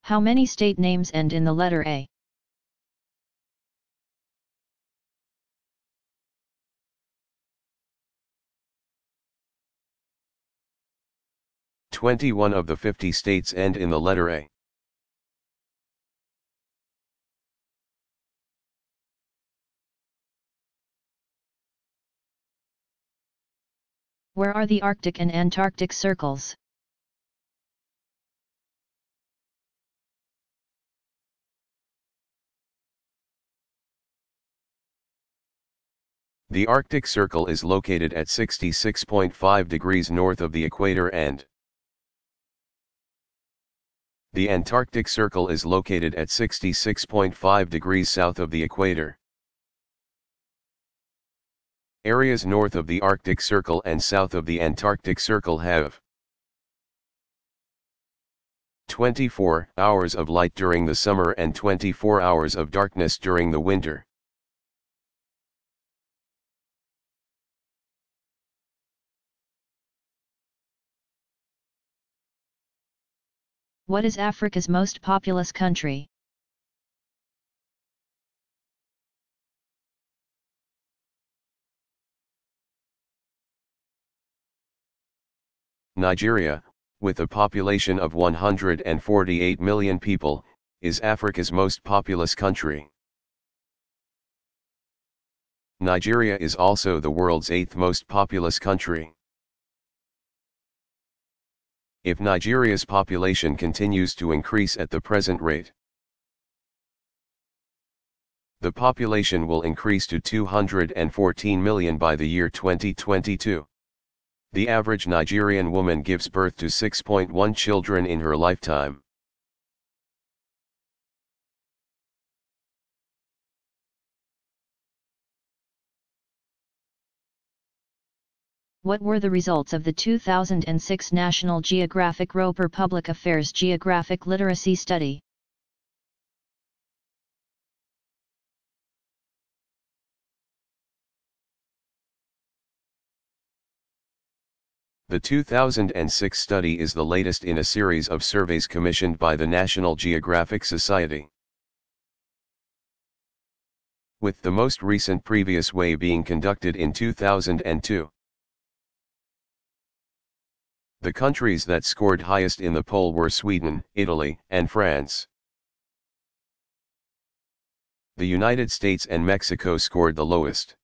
How many state names end in the letter A? "21 of the 50 states end in the letter A. Where are the Arctic and Antarctic circles? The Arctic Circle is located at 66.5 degrees north of the equator and the Antarctic Circle is located at 66.5 degrees south of the equator. Areas north of the Arctic Circle and south of the Antarctic Circle have 24 hours of light during the summer and 24 hours of darkness during the winter. What is Africa's most populous country? Nigeria, with a population of 148 million people, is Africa's most populous country. Nigeria is also the world's 8th most populous country. If Nigeria's population continues to increase at the present rate, the population will increase to 214 million by the year 2022. The average Nigerian woman gives birth to 6.1 children in her lifetime. What were the results of the 2006 National Geographic Roper Public Affairs Geographic Literacy Study? The 2006 study is the latest in a series of surveys commissioned by the National Geographic Society, with the most recent previous way being conducted in 2002. The countries that scored highest in the poll were Sweden, Italy, and France. The United States and Mexico scored the lowest.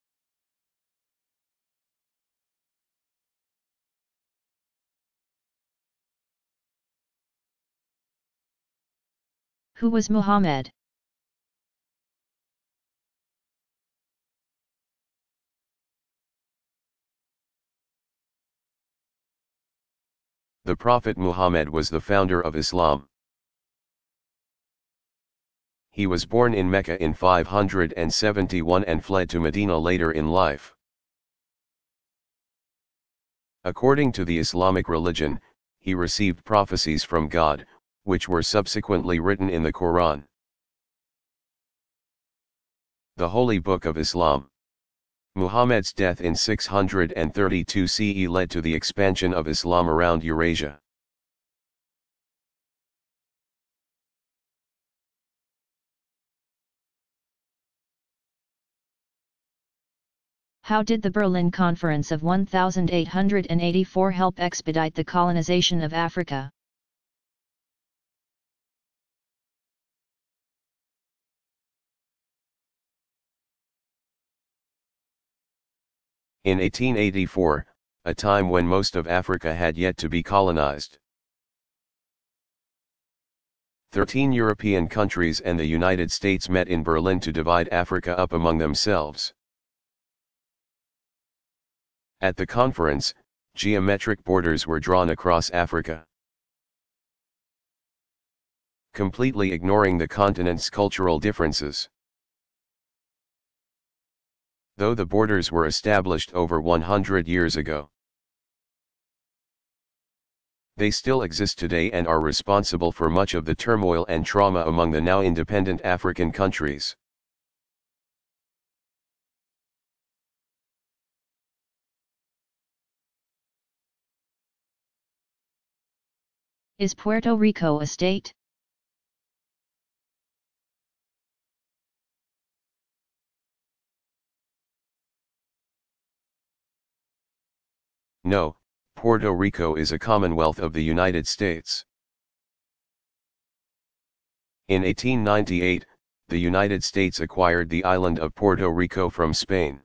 Who was Muhammad? The Prophet Muhammad was the founder of Islam. He was born in Mecca in 571 and fled to Medina later in life. According to the Islamic religion, he received prophecies from God, which were subsequently written in the Quran, the Holy Book of Islam. Muhammad's death in 632 CE led to the expansion of Islam around Eurasia. How did the Berlin Conference of 1884 help expedite the colonization of Africa? In 1884, a time when most of Africa had yet to be colonized, 13 European countries and the United States met in Berlin to divide Africa up among themselves. At the conference, geometric borders were drawn across Africa, completely ignoring the continent's cultural differences. Though the borders were established over 100 years ago, they still exist today and are responsible for much of the turmoil and trauma among the now independent African countries. Is Puerto Rico a state? No, Puerto Rico is a Commonwealth of the United States. In 1898, the United States acquired the island of Puerto Rico from Spain.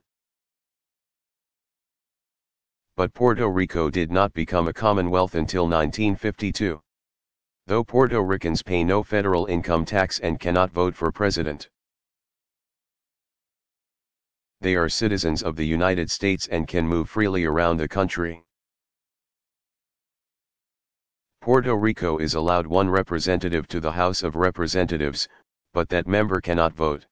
But Puerto Rico did not become a Commonwealth until 1952. Though Puerto Ricans pay no federal income tax and cannot vote for president. They are citizens of the United States and can move freely around the country. Puerto Rico is allowed one representative to the House of Representatives, but that member cannot vote.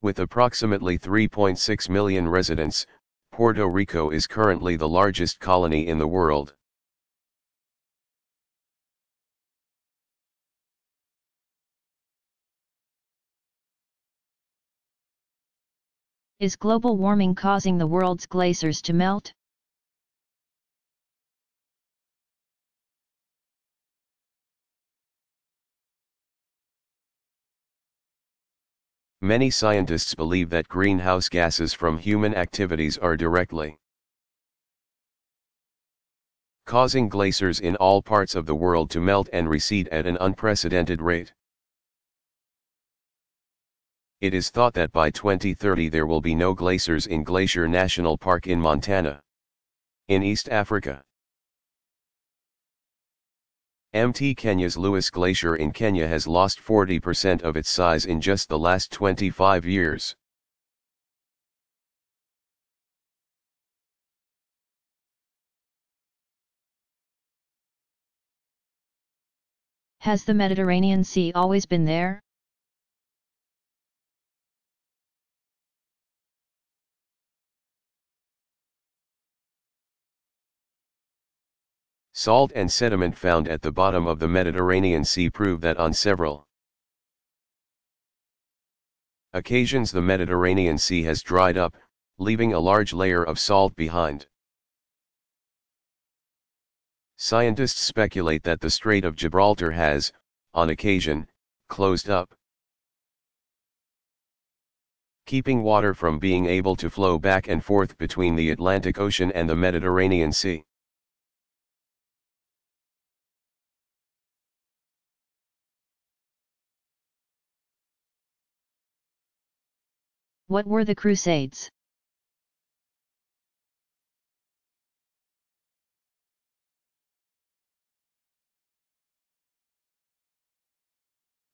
With approximately 3.6 million residents, Puerto Rico is currently the largest colony in the world. Is global warming causing the world's glaciers to melt? Many scientists believe that greenhouse gases from human activities are directly causing glaciers in all parts of the world to melt and recede at an unprecedented rate. It is thought that by 2030 there will be no glaciers in Glacier National Park in Montana, in East Africa. Mt. Kenya's Lewis Glacier in Kenya has lost 40% of its size in just the last 25 years. Has the Mediterranean Sea always been there? Salt and sediment found at the bottom of the Mediterranean Sea prove that on several occasions the Mediterranean Sea has dried up, leaving a large layer of salt behind. Scientists speculate that the Strait of Gibraltar has, on occasion, closed up, keeping water from being able to flow back and forth between the Atlantic Ocean and the Mediterranean Sea. What were the Crusades?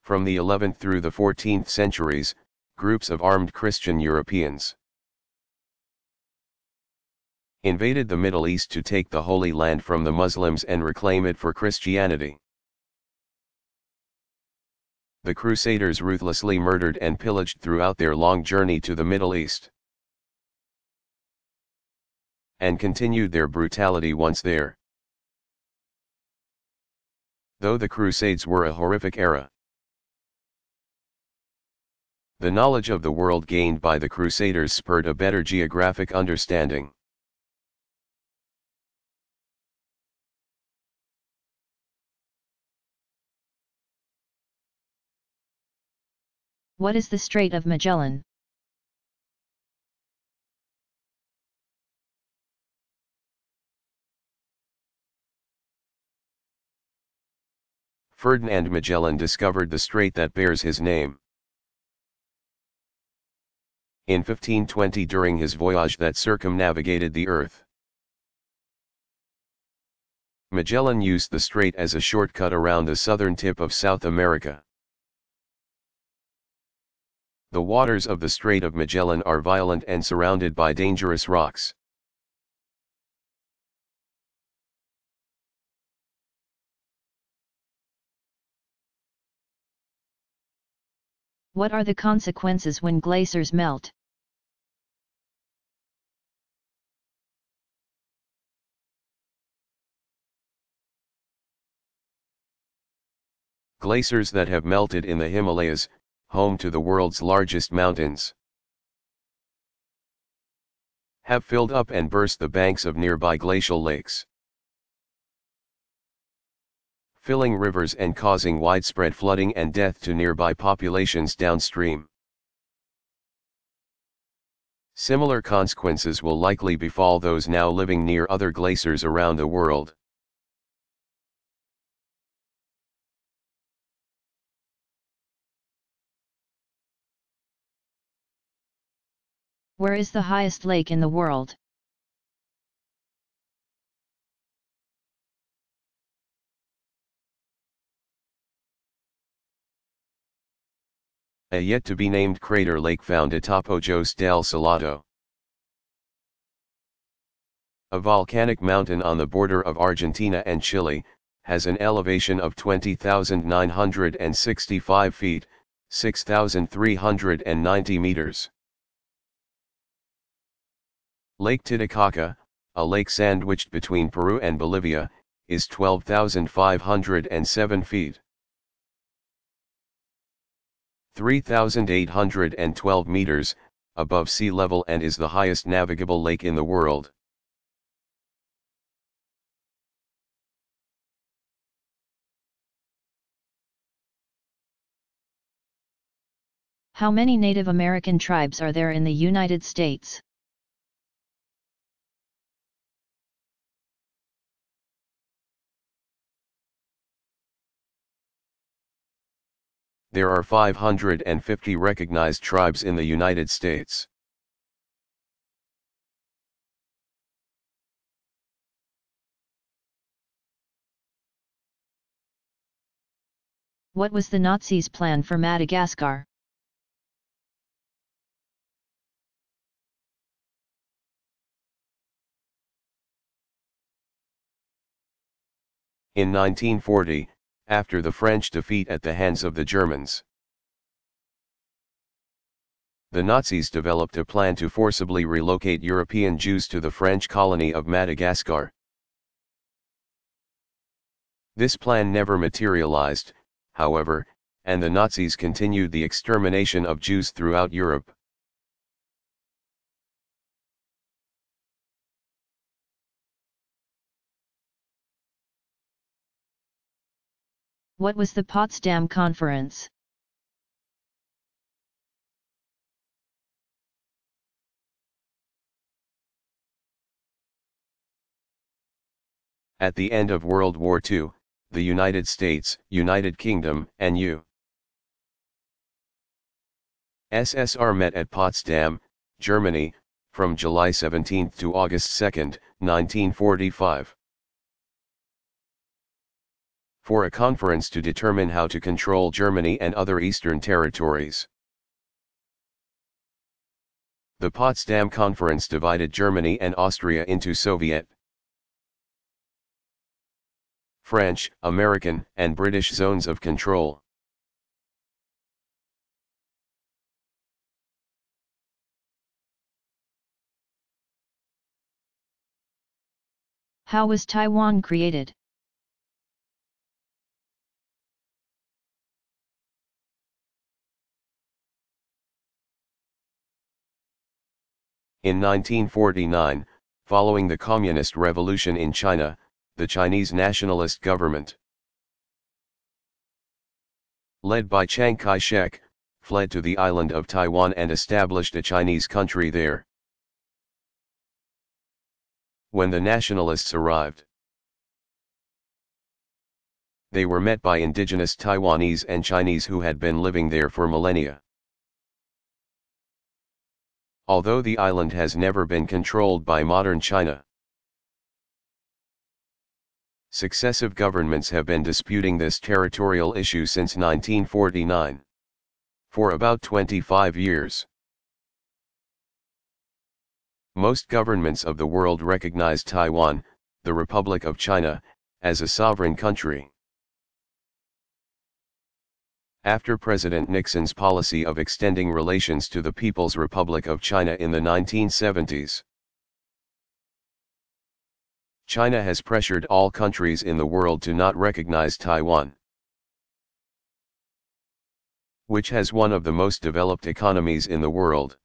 From the 11th through the 14th centuries, groups of armed Christian Europeans invaded the Middle East to take the Holy Land from the Muslims and reclaim it for Christianity. The Crusaders ruthlessly murdered and pillaged throughout their long journey to the Middle East, and continued their brutality once there. Though the Crusades were a horrific era, the knowledge of the world gained by the Crusaders spurred a better geographic understanding. What is the Strait of Magellan? Ferdinand Magellan discovered the strait that bears his name in 1520 during his voyage that circumnavigated the Earth. Magellan used the strait as a shortcut around the southern tip of South America. The waters of the Strait of Magellan are violent and surrounded by dangerous rocks. What are the consequences when glaciers melt? Glaciers that have melted in the Himalayas, home to the world's largest mountains, have filled up and burst the banks of nearby glacial lakes, filling rivers and causing widespread flooding and death to nearby populations downstream. Similar consequences will likely befall those now living near other glaciers around the world. Where is the highest lake in the world? A yet-to-be-named crater lake found atop Ojos del Salado. A volcanic mountain on the border of Argentina and Chile, has an elevation of 20,965 feet, 6,390 meters. Lake Titicaca, a lake sandwiched between Peru and Bolivia, is 12,507 feet. 3,812 meters, above sea level and is the highest navigable lake in the world. How many Native American tribes are there in the United States? There are 550 recognized tribes in the United States. What was the Nazis' plan for Madagascar? In 1940, after the French defeat at the hands of the Germans, the Nazis developed a plan to forcibly relocate European Jews to the French colony of Madagascar. This plan never materialized, however, and the Nazis continued the extermination of Jews throughout Europe. What was the Potsdam Conference? At the end of World War II, the United States, United Kingdom, and USSR met at Potsdam, Germany, from July 17 to August 2, 1945. For a conference to determine how to control Germany and other Eastern territories. The Potsdam Conference divided Germany and Austria into Soviet, French, American, and British zones of control. How was Taiwan created? In 1949, following the Communist Revolution in China, the Chinese nationalist government, led by Chiang Kai-shek, fled to the island of Taiwan and established a Chinese country there. When the nationalists arrived, they were met by indigenous Taiwanese and Chinese who had been living there for millennia. Although the island has never been controlled by modern China, successive governments have been disputing this territorial issue since 1949. For about 25 years. Most governments of the world recognize Taiwan, the Republic of China, as a sovereign country. After President Nixon's policy of extending relations to the People's Republic of China in the 1970s, China has pressured all countries in the world to not recognize Taiwan, which has one of the most developed economies in the world.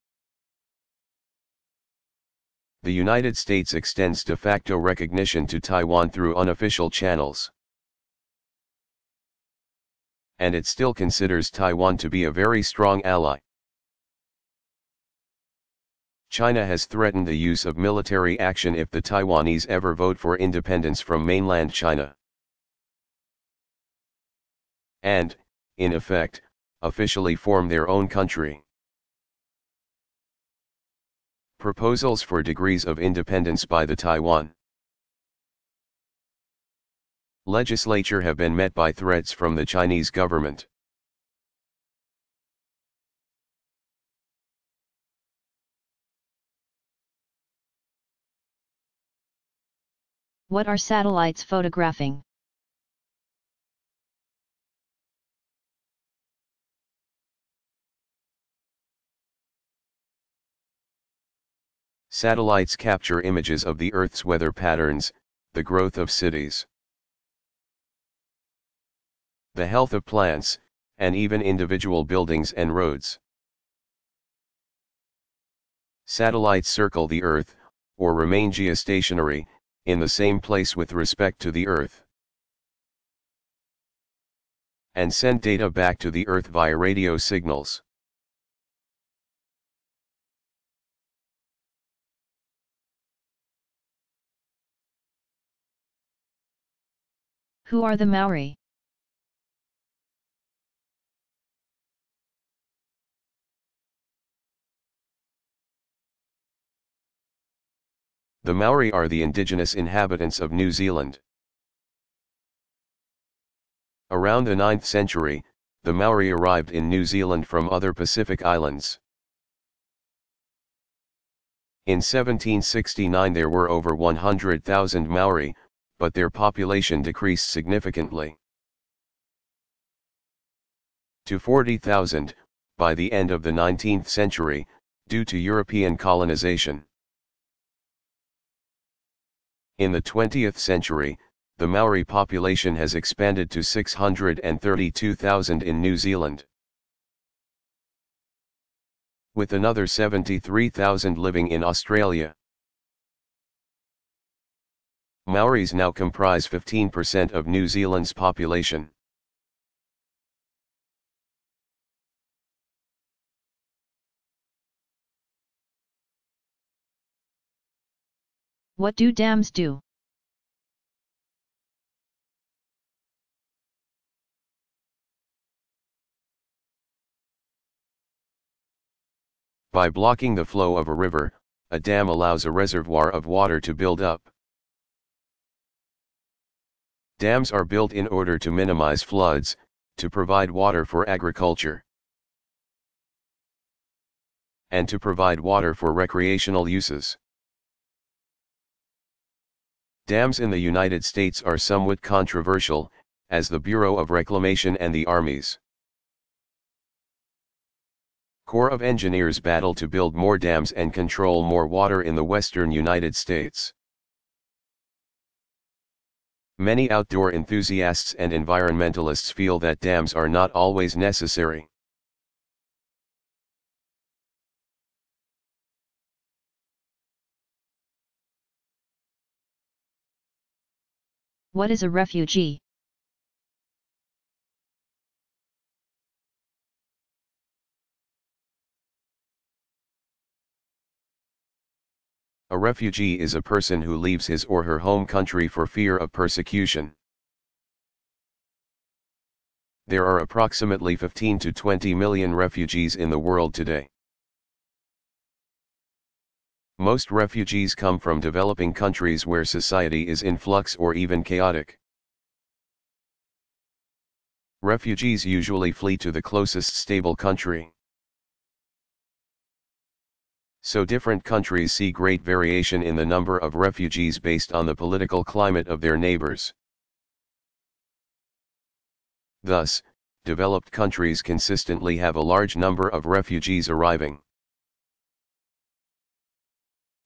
The United States extends de facto recognition to Taiwan through unofficial channels, and it still considers Taiwan to be a very strong ally. China has threatened the use of military action if the Taiwanese ever vote for independence from mainland China. And, in effect, officially form their own country. Proposals for degrees of independence by the Taiwan legislature have been met by threats from the Chinese government. What are satellites photographing? Satellites capture images of the Earth's weather patterns, the growth of cities, the health of plants, and even individual buildings and roads. Satellites circle the Earth, or remain geostationary, in the same place with respect to the Earth, and send data back to the Earth via radio signals. Who are the Maori? The Maori are the indigenous inhabitants of New Zealand. Around the 9th century, the Maori arrived in New Zealand from other Pacific islands. In 1769 there were over 100,000 Maori, but their population decreased significantly to 40,000 by the end of the 19th century, due to European colonization. In the 20th century, the Maori population has expanded to 632,000 in New Zealand, with another 73,000 living in Australia. Maoris now comprise 15% of New Zealand's population. What do dams do? By blocking the flow of a river, a dam allows a reservoir of water to build up. Dams are built in order to minimize floods, to provide water for agriculture, and to provide water for recreational uses. Dams in the United States are somewhat controversial, as the Bureau of Reclamation and the armies Corps of Engineers battle to build more dams and control more water in the western United States. Many outdoor enthusiasts and environmentalists feel that dams are not always necessary. What is a refugee? A refugee is a person who leaves his or her home country for fear of persecution. There are approximately 15 to 20 million refugees in the world today. Most refugees come from developing countries where society is in flux or even chaotic. Refugees usually flee to the closest stable country. So different countries see great variation in the number of refugees based on the political climate of their neighbors. Thus, developed countries consistently have a large number of refugees arriving.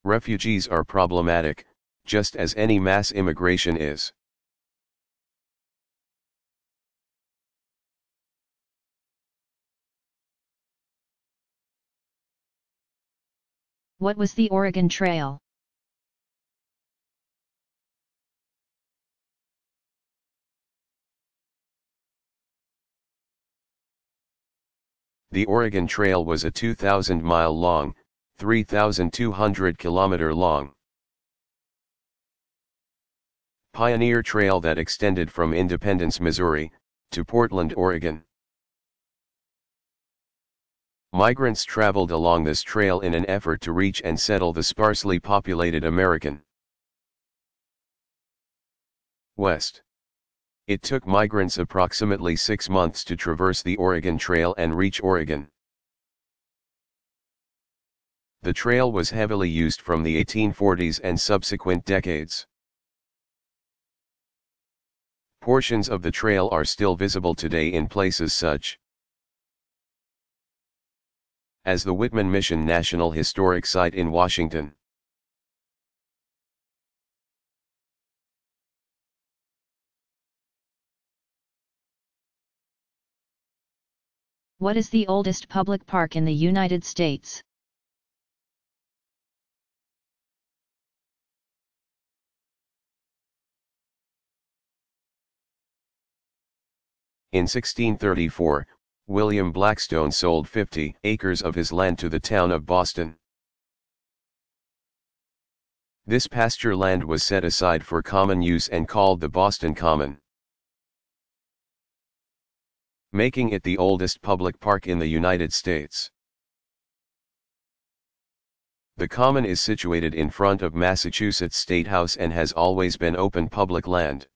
Refugees are problematic, just as any mass immigration is. What was the Oregon Trail? The Oregon Trail was a 2,000-mile long, 3,200 km long. Pioneer Trail that extended from Independence, Missouri, to Portland, Oregon. Migrants traveled along this trail in an effort to reach and settle the sparsely populated American West. It took migrants approximately 6 months to traverse the Oregon Trail and reach Oregon. The trail was heavily used from the 1840s and subsequent decades. Portions of the trail are still visible today in places such as the Whitman Mission National Historic Site in Washington. What is the oldest public park in the United States? In 1634, William Blackstone sold 50 acres of his land to the town of Boston. This pasture land was set aside for common use and called the Boston Common, making it the oldest public park in the United States. The Common is situated in front of Massachusetts State House and has always been open public land.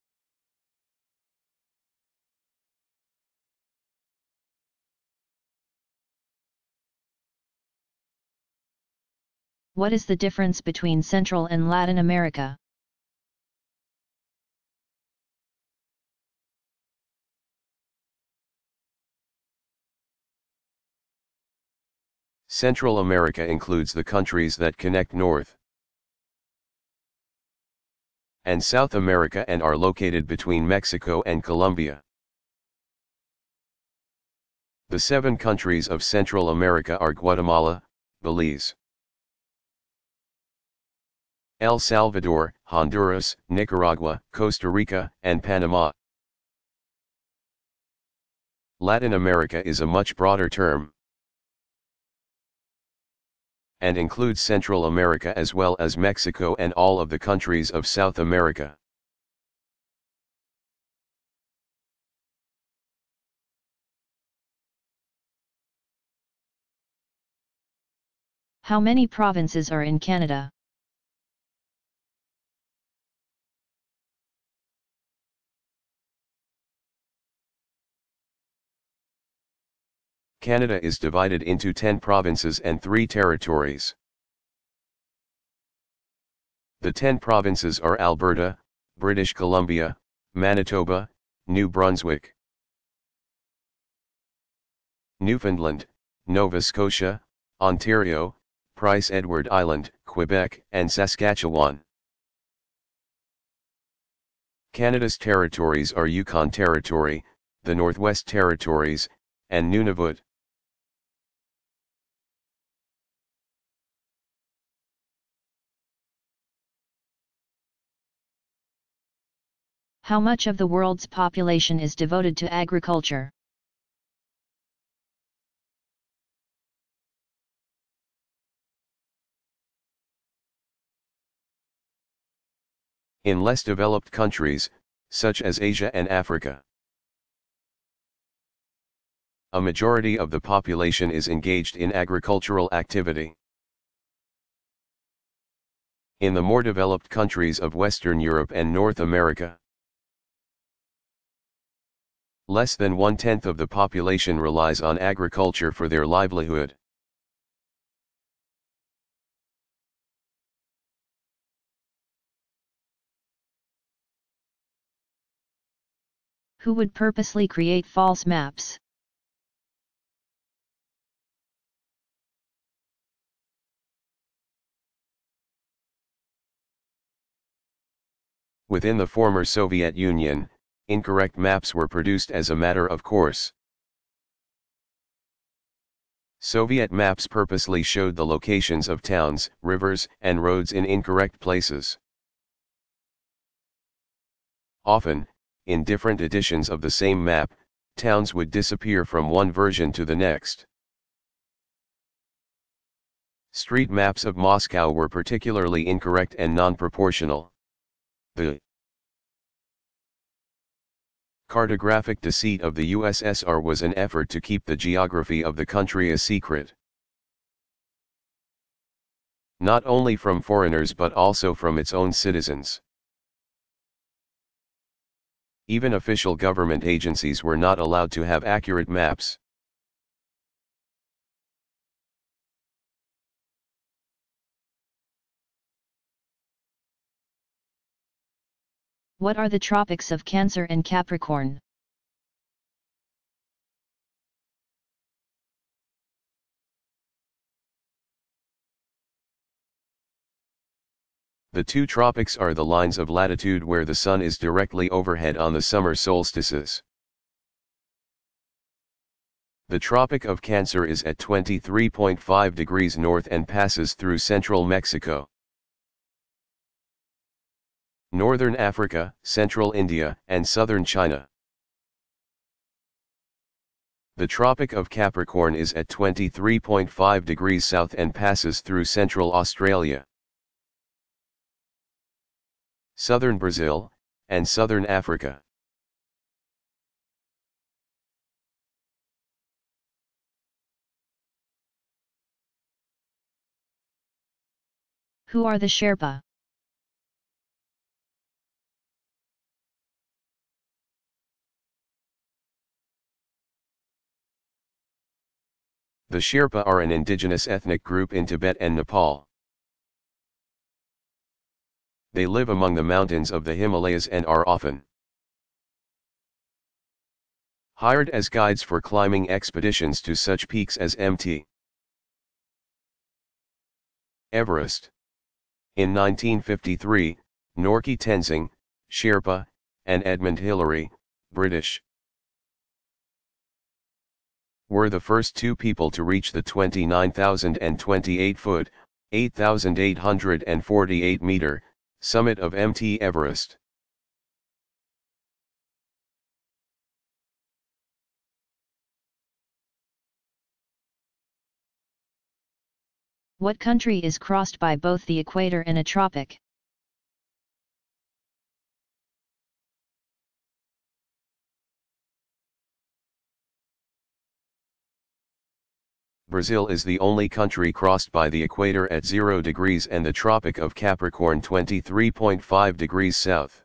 What is the difference between Central and Latin America? Central America includes the countries that connect North and South America and are located between Mexico and Colombia. The 7 countries of Central America are Guatemala, Belize, El Salvador, Honduras, Nicaragua, Costa Rica, and Panama. Latin America is a much broader term and includes Central America as well as Mexico and all of the countries of South America. How many provinces are in Canada? Canada is divided into 10 provinces and 3 territories. The 10 provinces are Alberta, British Columbia, Manitoba, New Brunswick, Newfoundland, Nova Scotia, Ontario, Prince Edward Island, Quebec, and Saskatchewan. Canada's territories are Yukon Territory, the Northwest Territories, and Nunavut. How much of the world's population is devoted to agriculture? In less developed countries, such as Asia and Africa, a majority of the population is engaged in agricultural activity. In the more developed countries of Western Europe and North America, less than 1/10 of the population relies on agriculture for their livelihood. Who would purposely create false maps? Within the former Soviet Union, incorrect maps were produced as a matter of course. Soviet maps purposely showed the locations of towns, rivers, and roads in incorrect places. Often, in different editions of the same map, towns would disappear from one version to the next. Street maps of Moscow were particularly incorrect and non-proportional. The cartographic deceit of the USSR was an effort to keep the geography of the country a secret. Not only from foreigners but also from its own citizens. Even official government agencies were not allowed to have accurate maps. What are the tropics of Cancer and Capricorn? The two tropics are the lines of latitude where the sun is directly overhead on the summer solstices. The Tropic of Cancer is at 23.5 degrees north and passes through central Mexico, northern Africa, central India, and southern China. The Tropic of Capricorn is at 23.5 degrees south and passes through central Australia, southern Brazil, and southern Africa. Who are the Sherpa? The Sherpa are an indigenous ethnic group in Tibet and Nepal. They live among the mountains of the Himalayas and are often hired as guides for climbing expeditions to such peaks as Mt. Everest. In 1953, Norkie Tenzing, Sherpa, and Edmund Hillary, British, were the first two people to reach the 29,028-foot, 8,848-meter, summit of Mt. Everest. What country is crossed by both the equator and a tropic? Brazil is the only country crossed by the equator at 0 degrees and the Tropic of Capricorn 23.5 degrees south.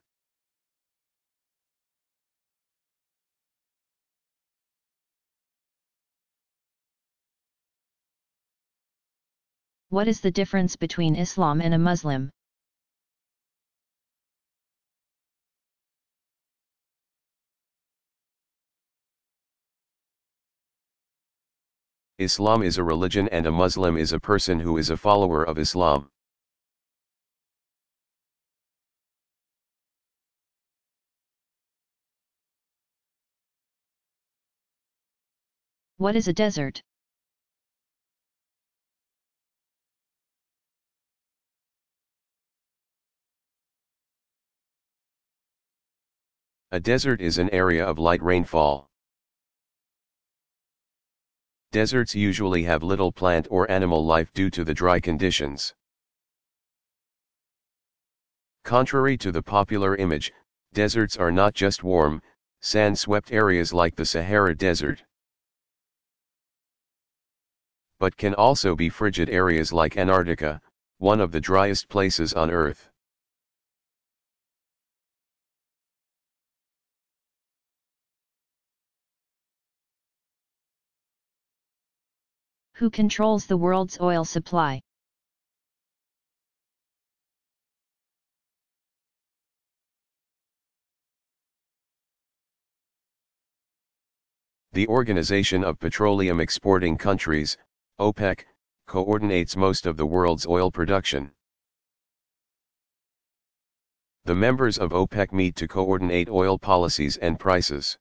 What is the difference between Islam and a Muslim? Islam is a religion and a Muslim is a person who is a follower of Islam. What is a desert? A desert is an area of light rainfall. Deserts usually have little plant or animal life due to the dry conditions. Contrary to the popular image, deserts are not just warm, sand-swept areas like the Sahara Desert, but can also be frigid areas like Antarctica, one of the driest places on Earth. Who controls the world's oil supply? The Organization of Petroleum Exporting Countries, OPEC, coordinates most of the world's oil production. The members of OPEC meet to coordinate oil policies and prices.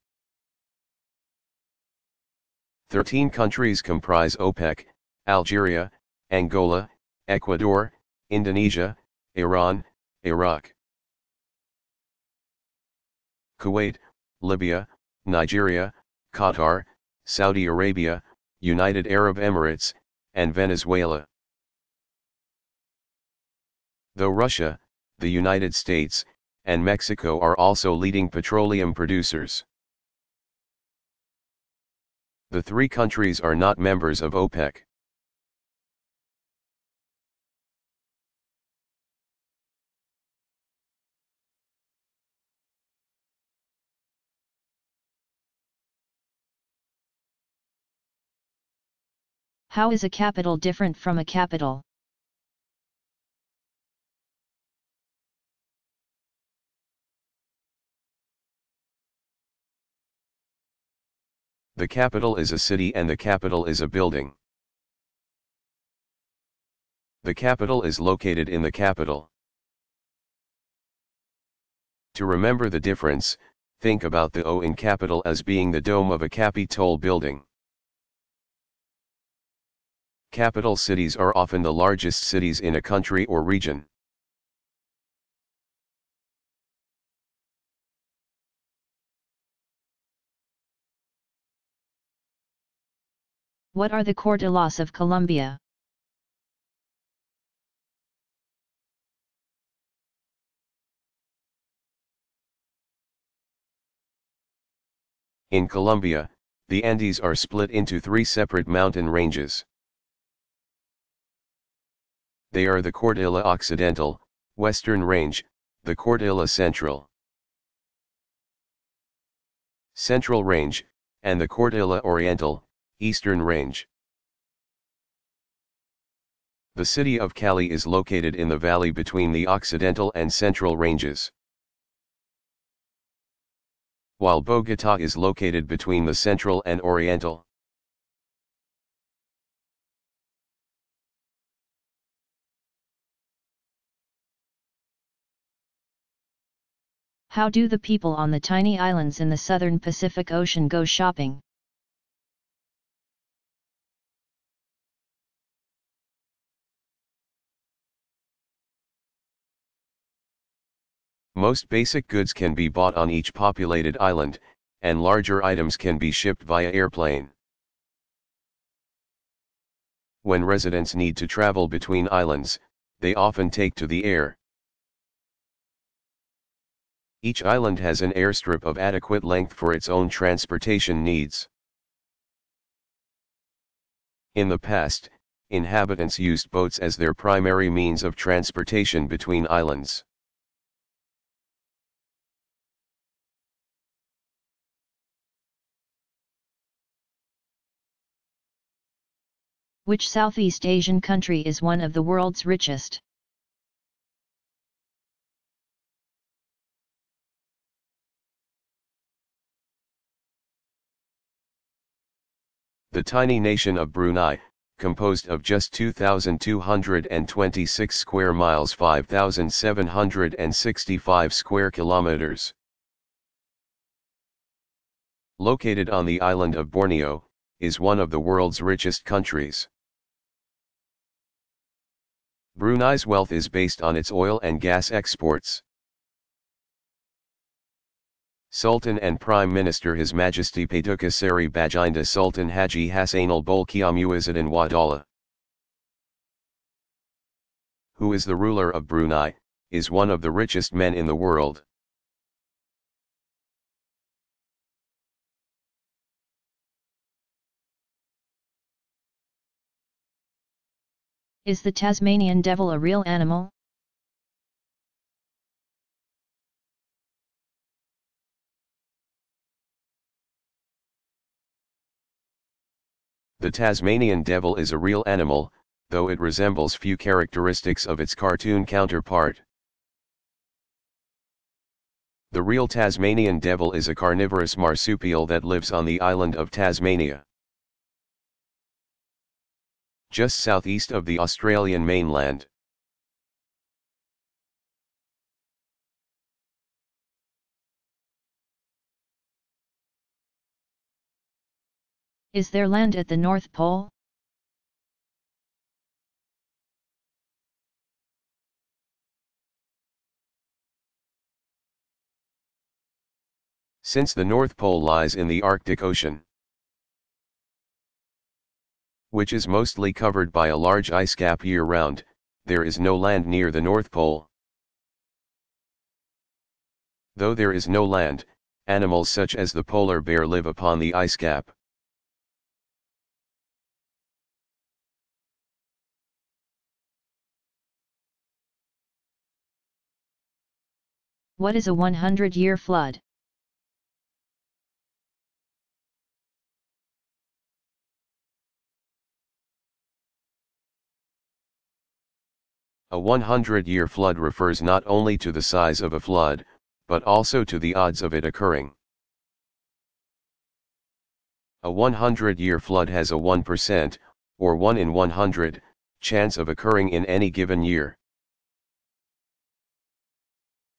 13 countries comprise OPEC: Algeria, Angola, Ecuador, Indonesia, Iran, Iraq, Kuwait, Libya, Nigeria, Qatar, Saudi Arabia, United Arab Emirates, and Venezuela. though Russia, the United States, and Mexico are also leading petroleum producers. The three countries are not members of OPEC. How is a capital different from a capital? The capital is a city and the capital is a building. The capital is located in the capital. To remember the difference, think about the O in capital as being the dome of a Capitol building. Capital cities are often the largest cities in a country or region. What are the cordilleras of Colombia? In Colombia, the Andes are split into three separate mountain ranges. They are the Cordillera Occidental, Western Range, the Cordillera Central, Central Range, and the Cordillera Oriental, Eastern Range. The city of Cali is located in the valley between the Occidental and Central Ranges, while Bogotá is located between the Central and Oriental. How do the people on the tiny islands in the southern Pacific Ocean go shopping? Most basic goods can be bought on each populated island, and larger items can be shipped via airplane. When residents need to travel between islands, they often take to the air. Each island has an airstrip of adequate length for its own transportation needs. In the past, inhabitants used boats as their primary means of transportation between islands. Which Southeast Asian country is one of the world's richest? The tiny nation of Brunei, composed of just 2,226 square miles, 5,765 square kilometers. Located on the island of Borneo, is one of the world's richest countries. Brunei's wealth is based on its oil and gas exports. Sultan and Prime Minister His Majesty Paduka Seri Baginda Sultan Haji Hassanal Bolkiah Muizzuddin Wadala, who is the ruler of Brunei, is one of the richest men in the world. Is the Tasmanian devil a real animal? The Tasmanian devil is a real animal, though it resembles few characteristics of its cartoon counterpart. The real Tasmanian devil is a carnivorous marsupial that lives on the island of Tasmania, just southeast of the Australian mainland. Is there land at the North Pole? Since the North Pole lies in the Arctic Ocean, which is mostly covered by a large ice cap year-round, there is no land near the North Pole. Though there is no land, animals such as the polar bear live upon the ice cap. What is a 100-year flood? A 100-year flood refers not only to the size of a flood, but also to the odds of it occurring. A 100-year flood has a 1%, or 1 in 100, chance of occurring in any given year.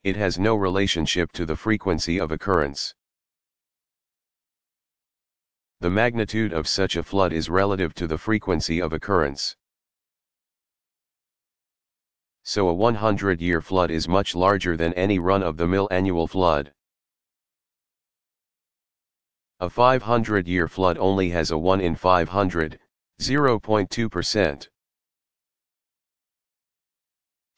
It has no relationship to the frequency of occurrence. The magnitude of such a flood is relative to the frequency of occurrence. So a 100-year flood is much larger than any run-of-the-mill annual flood. A 500-year flood only has a 1 in 500, 0.2%.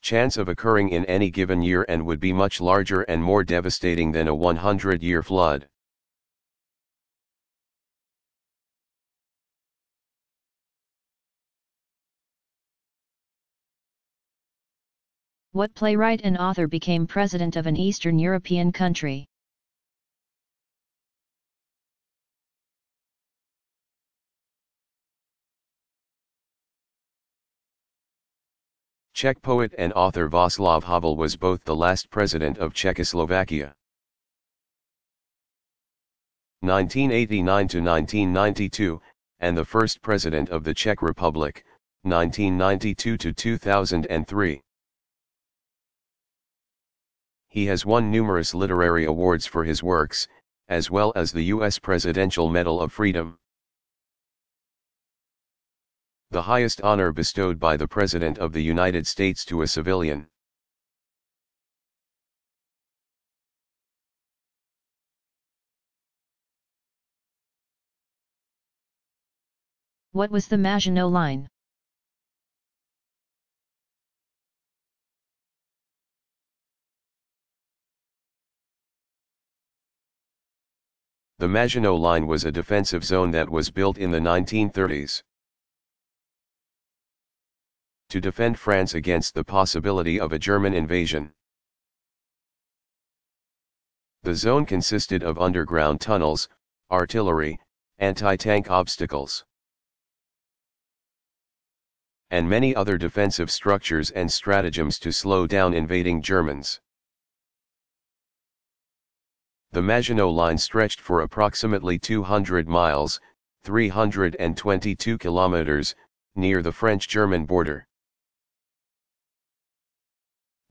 chance of occurring in any given year and would be much larger and more devastating than a 100-year flood. What playwright and author became president of an Eastern European country? Czech poet and author Václav Havel was both the last president of Czechoslovakia, 1989 to 1992, and the first president of the Czech Republic, 1992 to 2003. He has won numerous literary awards for his works, as well as the U.S. Presidential Medal of Freedom, the highest honor bestowed by the President of the United States to a civilian. What was the Maginot Line? The Maginot Line was a defensive zone that was built in the 1930s. To defend France against the possibility of a German invasion. The zone consisted of underground tunnels, artillery, anti-tank obstacles, and many other defensive structures and stratagems to slow down invading Germans. The Maginot Line stretched for approximately 200 miles, 322 kilometers, near the French-German border.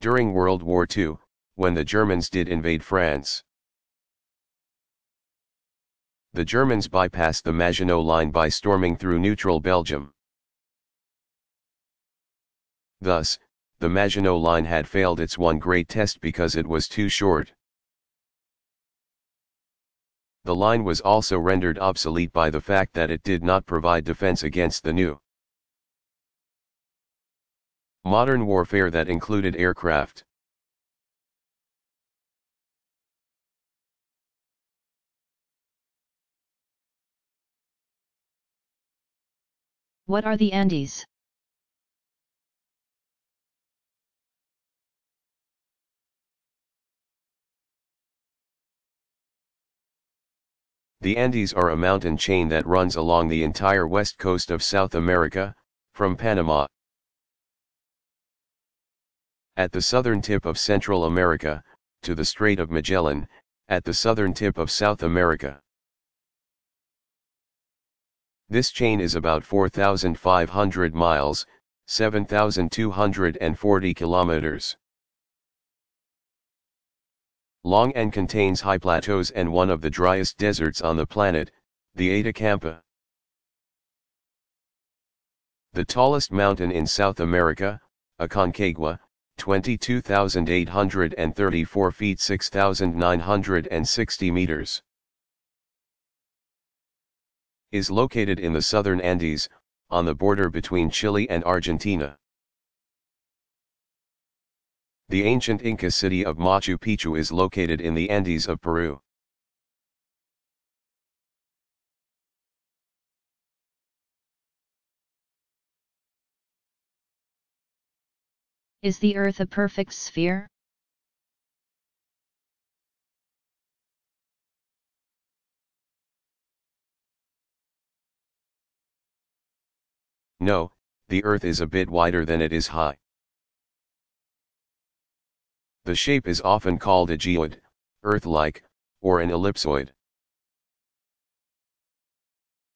During World War II, when the Germans did invade France, the Germans bypassed the Maginot Line by storming through neutral Belgium. Thus, the Maginot Line had failed its one great test because it was too short. The line was also rendered obsolete by the fact that it did not provide defense against the new modern warfare that included aircraft. What are the Andes? The Andes are a mountain chain that runs along the entire west coast of South America, from Panama at the southern tip of Central America, to the Strait of Magellan, at the southern tip of South America. This chain is about 4,500 miles, 7,240 kilometers long and contains high plateaus and one of the driest deserts on the planet, the Atacampa. The tallest mountain in South America, Aconcagua, 22,834 feet 6,960 meters, is located in the southern Andes, on the border between Chile and Argentina. The ancient Inca city of Machu Picchu is located in the Andes of Peru. Is the Earth a perfect sphere? No, the Earth is a bit wider than it is high. The shape is often called a geoid, Earth-like, or an ellipsoid.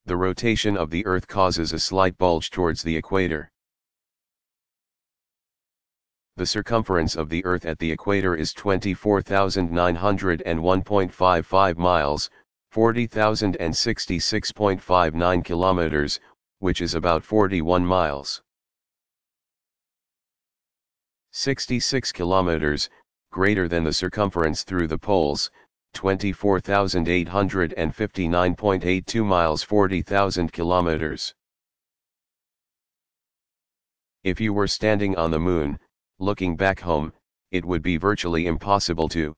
The rotation of the Earth causes a slight bulge towards the equator. The circumference of the Earth at the equator is 24,901.55 miles, 40,066.59 kilometers, which is about 41 miles. 66 kilometers, greater than the circumference through the poles, 24,859.82 miles, 40,000 kilometers. If you were standing on the moon, looking back home, it would be virtually impossible to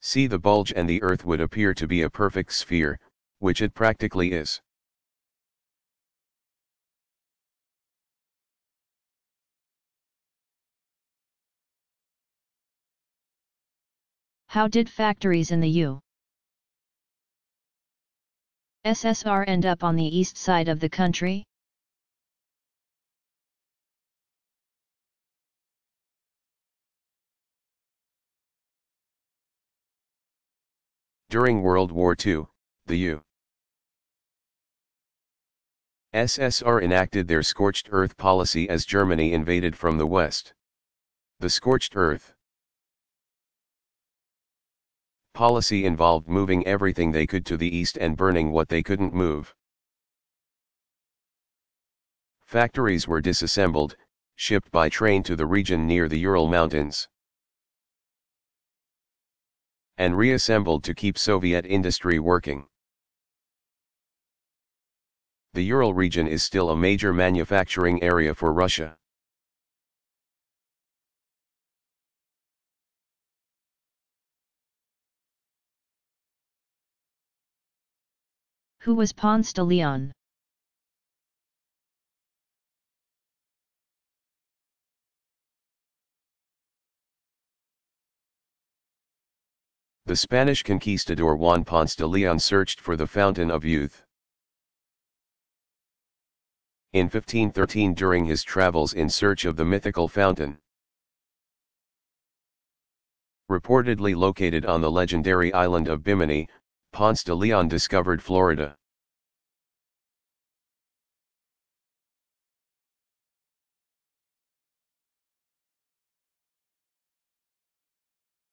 see the bulge, and the Earth would appear to be a perfect sphere, which it practically is. How did factories in the USSR end up on the east side of the country? During World War II, the USSR enacted their scorched earth policy as Germany invaded from the west. The scorched earth policy involved moving everything they could to the east and burning what they couldn't move. Factories were disassembled, shipped by train to the region near the Ural Mountains, and reassembled to keep Soviet industry working. The Ural region is still a major manufacturing area for Russia. Who was Ponce de Leon? The Spanish conquistador Juan Ponce de Leon searched for the fountain of youth. In 1513, during his travels in search of the mythical fountain, reportedly located on the legendary island of Bimini, Ponce de Leon discovered Florida.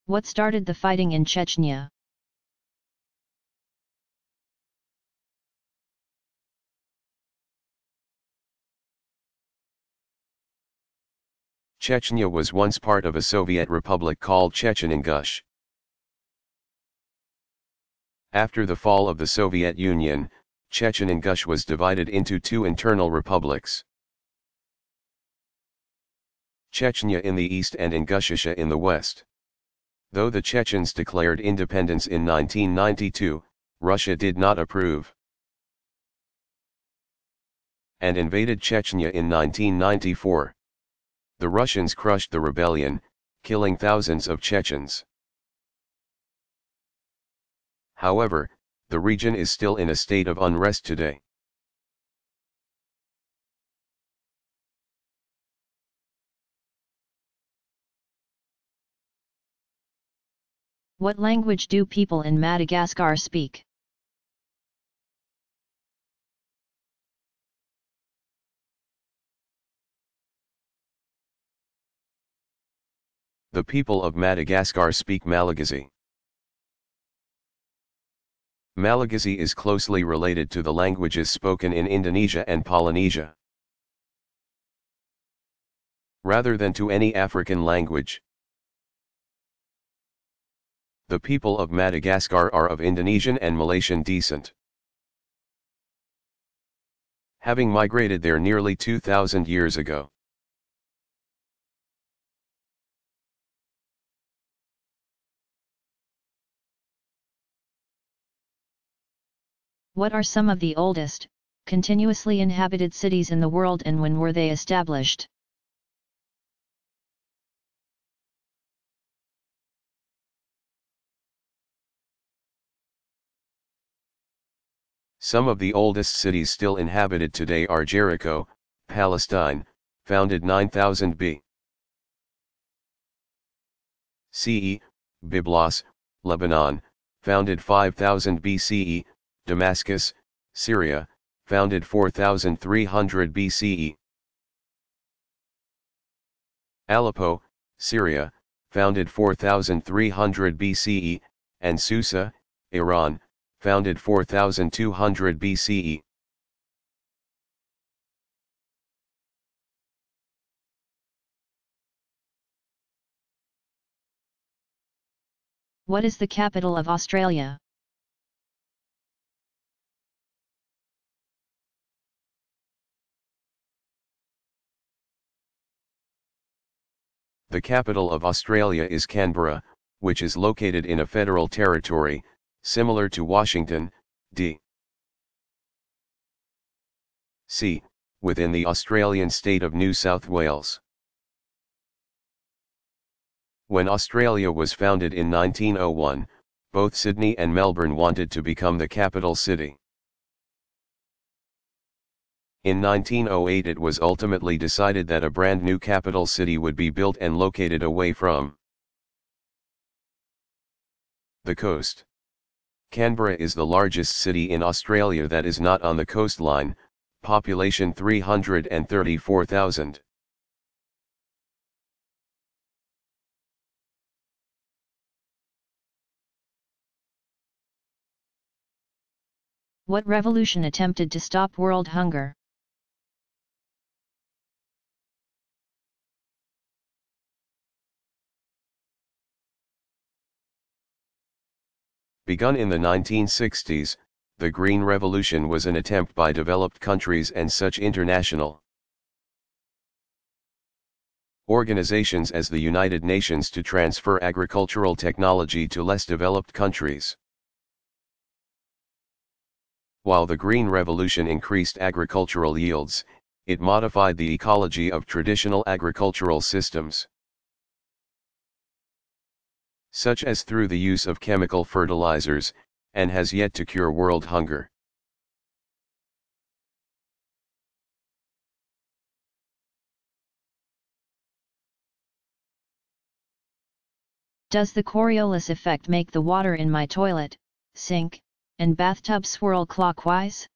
What started the fighting in Chechnya? Chechnya was once part of a Soviet republic called Chechen-Ingush. After the fall of the Soviet Union, Chechen-Ingush was divided into two internal republics, Chechnya in the east and Ingushetia in the west. Though the Chechens declared independence in 1992, Russia did not approve, and invaded Chechnya in 1994. The Russians crushed the rebellion, killing thousands of Chechens. However, the region is still in a state of unrest today. What language do people in Madagascar speak? The people of Madagascar speak Malagasy. Malagasy is closely related to the languages spoken in Indonesia and Polynesia, rather than to any African language. The people of Madagascar are of Indonesian and Malaysian descent, having migrated there nearly 2,000 years ago. What are some of the oldest, continuously inhabited cities in the world and when were they established? Some of the oldest cities still inhabited today are Jericho, Palestine, founded 9000 BCE, Byblos, Lebanon, founded 5000 BCE, Damascus, Syria, founded 4300 BCE. Aleppo, Syria, founded 4300 BCE, and Susa, Iran, founded 4200 BCE. What is the capital of Australia? The capital of Australia is Canberra, which is located in a federal territory, similar to Washington, D.C., within the Australian state of New South Wales. When Australia was founded in 1901, both Sydney and Melbourne wanted to become the capital city. In 1908 it was ultimately decided that a brand new capital city would be built and located away from the coast. Canberra is the largest city in Australia that is not on the coastline, population 334,000. What revolution attempted to stop world hunger? Begun in the 1960s, the Green Revolution was an attempt by developed countries and such international organizations as the United Nations to transfer agricultural technology to less developed countries. While the Green Revolution increased agricultural yields, it modified the ecology of traditional agricultural systems, such as through the use of chemical fertilizers, and has yet to cure world hunger. Does the Coriolis effect make the water in my toilet, sink, and bathtub swirl clockwise?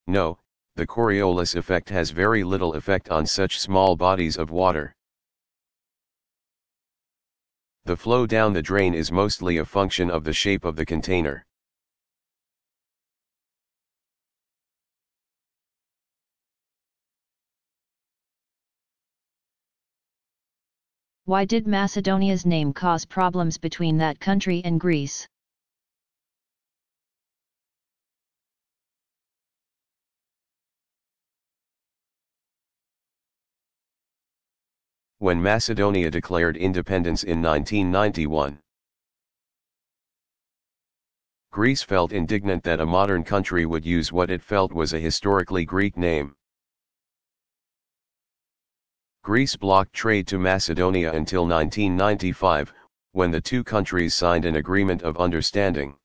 No, the Coriolis effect has very little effect on such small bodies of water. The flow down the drain is mostly a function of the shape of the container. Why did Macedonia's name cause problems between that country and Greece? When Macedonia declared independence in 1991, Greece felt indignant that a modern country would use what it felt was a historically Greek name. Greece blocked trade to Macedonia until 1995, when the two countries signed an agreement of understanding.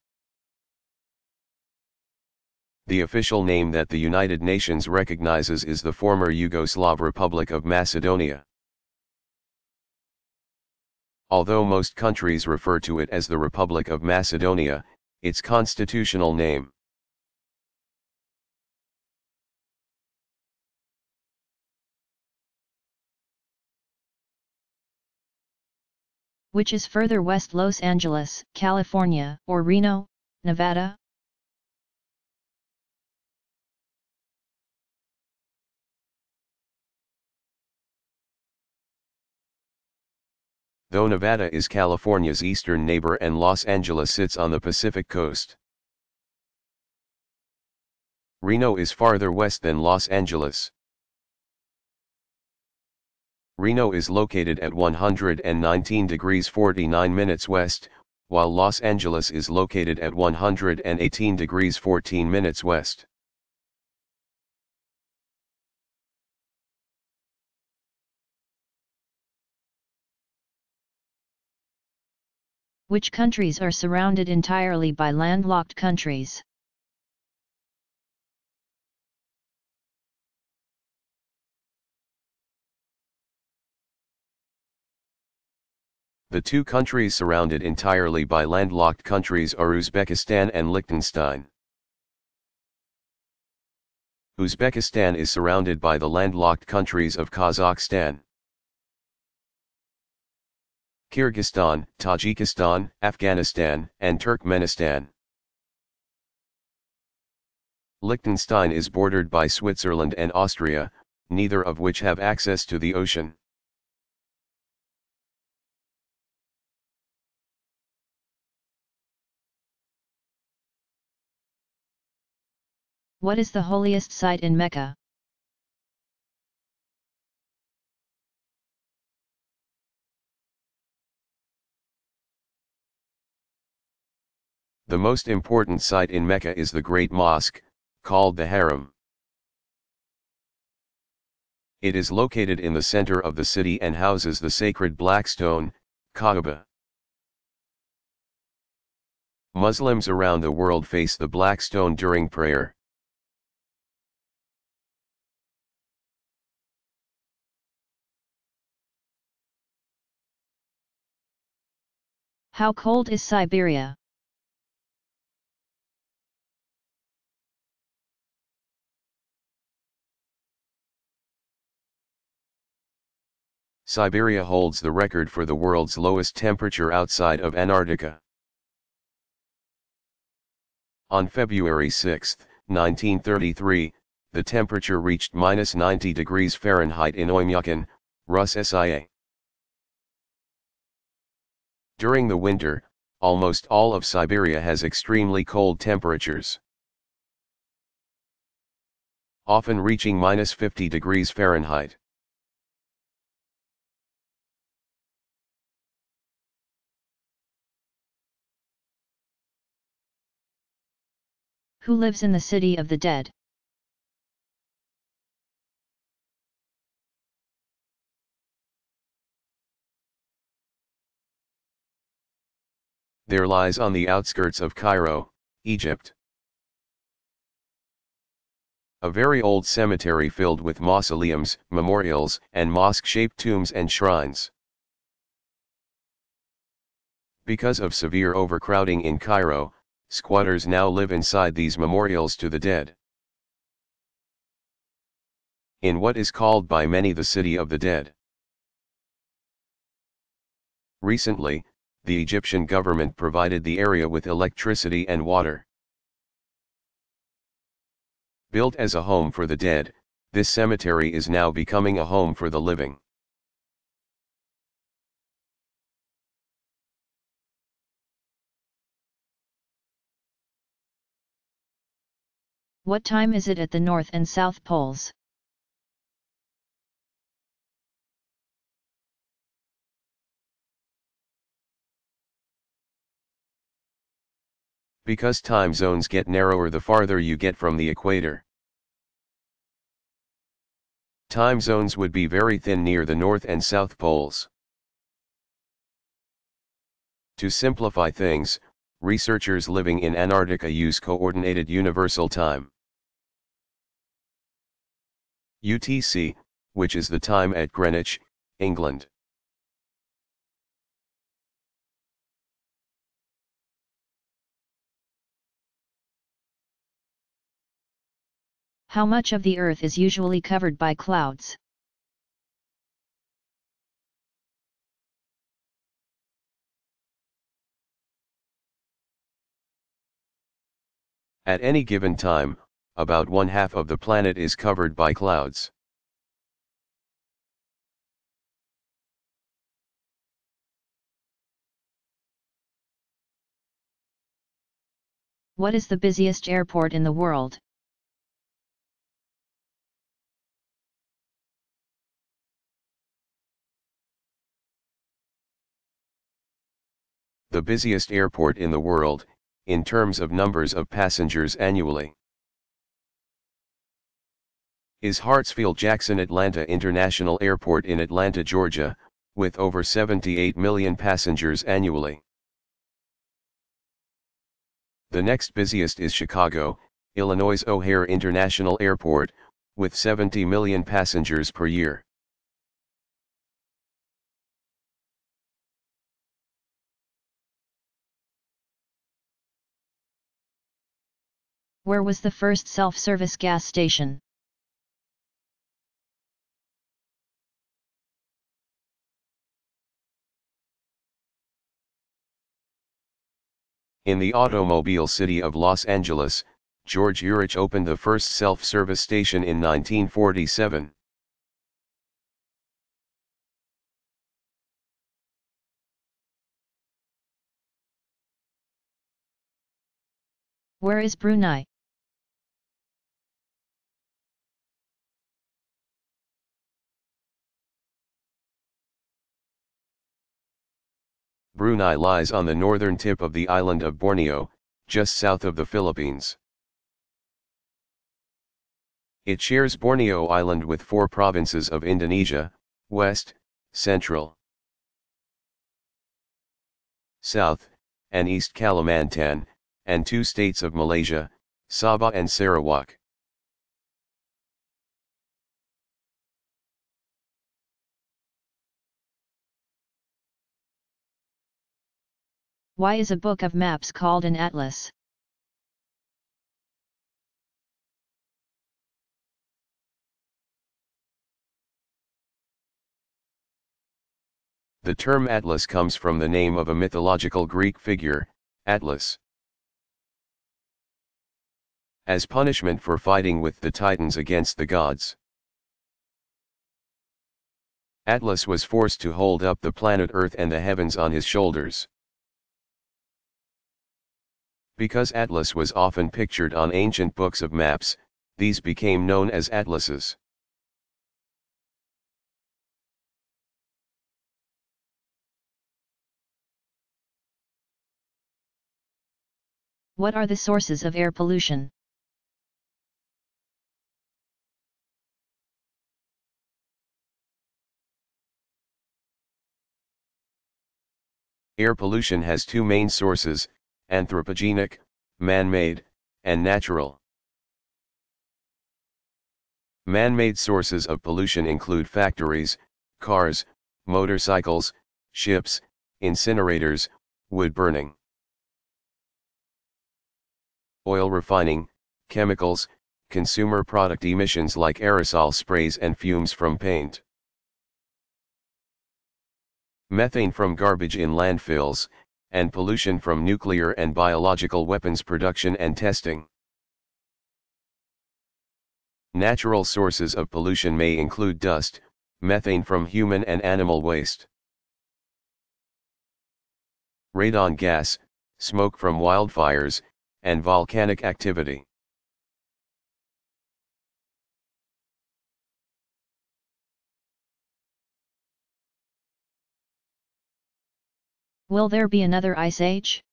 The official name that the United Nations recognizes is the former Yugoslav Republic of Macedonia, although most countries refer to it as the Republic of Macedonia, its constitutional name. Which is further west, Los Angeles, California, or Reno, Nevada? Though Nevada is California's eastern neighbor and Los Angeles sits on the Pacific coast, Reno is farther west than Los Angeles. Reno is located at 119 degrees 49 minutes west, while Los Angeles is located at 118 degrees 14 minutes west. Which countries are surrounded entirely by landlocked countries? The two countries surrounded entirely by landlocked countries are Uzbekistan and Liechtenstein. Uzbekistan is surrounded by the landlocked countries of Kazakhstan, Kyrgyzstan, Tajikistan, Afghanistan, and Turkmenistan. Liechtenstein is bordered by Switzerland and Austria, neither of which have access to the ocean. What is the holiest site in Mecca? The most important site in Mecca is the Great Mosque, called the Haram. It is located in the center of the city and houses the sacred black stone, Kaaba. Muslims around the world face the black stone during prayer. How cold is Siberia? Siberia holds the record for the world's lowest temperature outside of Antarctica. On February 6, 1933, the temperature reached -90 degrees Fahrenheit in Oymyakon, Rus SIA. During the winter, almost all of Siberia has extremely cold temperatures, often reaching -50 degrees Fahrenheit. Who lives in the city of the dead? There lies on the outskirts of Cairo, Egypt, a very old cemetery filled with mausoleums, memorials, and mosque-shaped tombs and shrines. Because of severe overcrowding in Cairo, squatters now live inside these memorials to the dead. In what is called by many the City of the Dead. Recently, the Egyptian government provided the area with electricity and water. Built as a home for the dead, this cemetery is now becoming a home for the living. What time is it at the North and South Poles? Because time zones get narrower the farther you get from the equator. Time zones would be very thin near the North and South Poles. To simplify things, researchers living in Antarctica use Coordinated Universal Time. UTC, which is the time at Greenwich, England. How much of the Earth is usually covered by clouds? At any given time, about 1/2 of the planet is covered by clouds. What is the busiest airport in the world? the busiest airport in the world, in terms of numbers of passengers annually, is Hartsfield-Jackson Atlanta International Airport in Atlanta, Georgia, with over 78 million passengers annually. The next busiest is Chicago, Illinois' O'Hare International Airport, with 70 million passengers per year. Where was the first self-service gas station? In the automobile city of Los Angeles, George Urich opened the first self-service station in 1947. Where is Brunei? Brunei lies on the northern tip of the island of Borneo, just south of the Philippines. It shares Borneo Island with 4 provinces of Indonesia: West, Central, South, and East Kalimantan, and 2 states of Malaysia, Sabah and Sarawak. Why is a book of maps called an atlas? The term atlas comes from the name of a mythological Greek figure, Atlas. As punishment for fighting with the Titans against the gods, Atlas was forced to hold up the planet Earth and the heavens on his shoulders. Because Atlas was often pictured on ancient books of maps, these became known as atlases. What are the sources of air pollution? Air pollution has 2 main sources: anthropogenic, man-made, and natural. Man-made sources of pollution include factories, cars, motorcycles, ships, incinerators, wood burning, oil refining, chemicals, consumer product emissions like aerosol sprays and fumes from paint, methane from garbage in landfills, and pollution from nuclear and biological weapons production and testing. Natural sources of pollution may include dust, methane from human and animal waste, radon gas, smoke from wildfires, and volcanic activity. Will there be another ice age?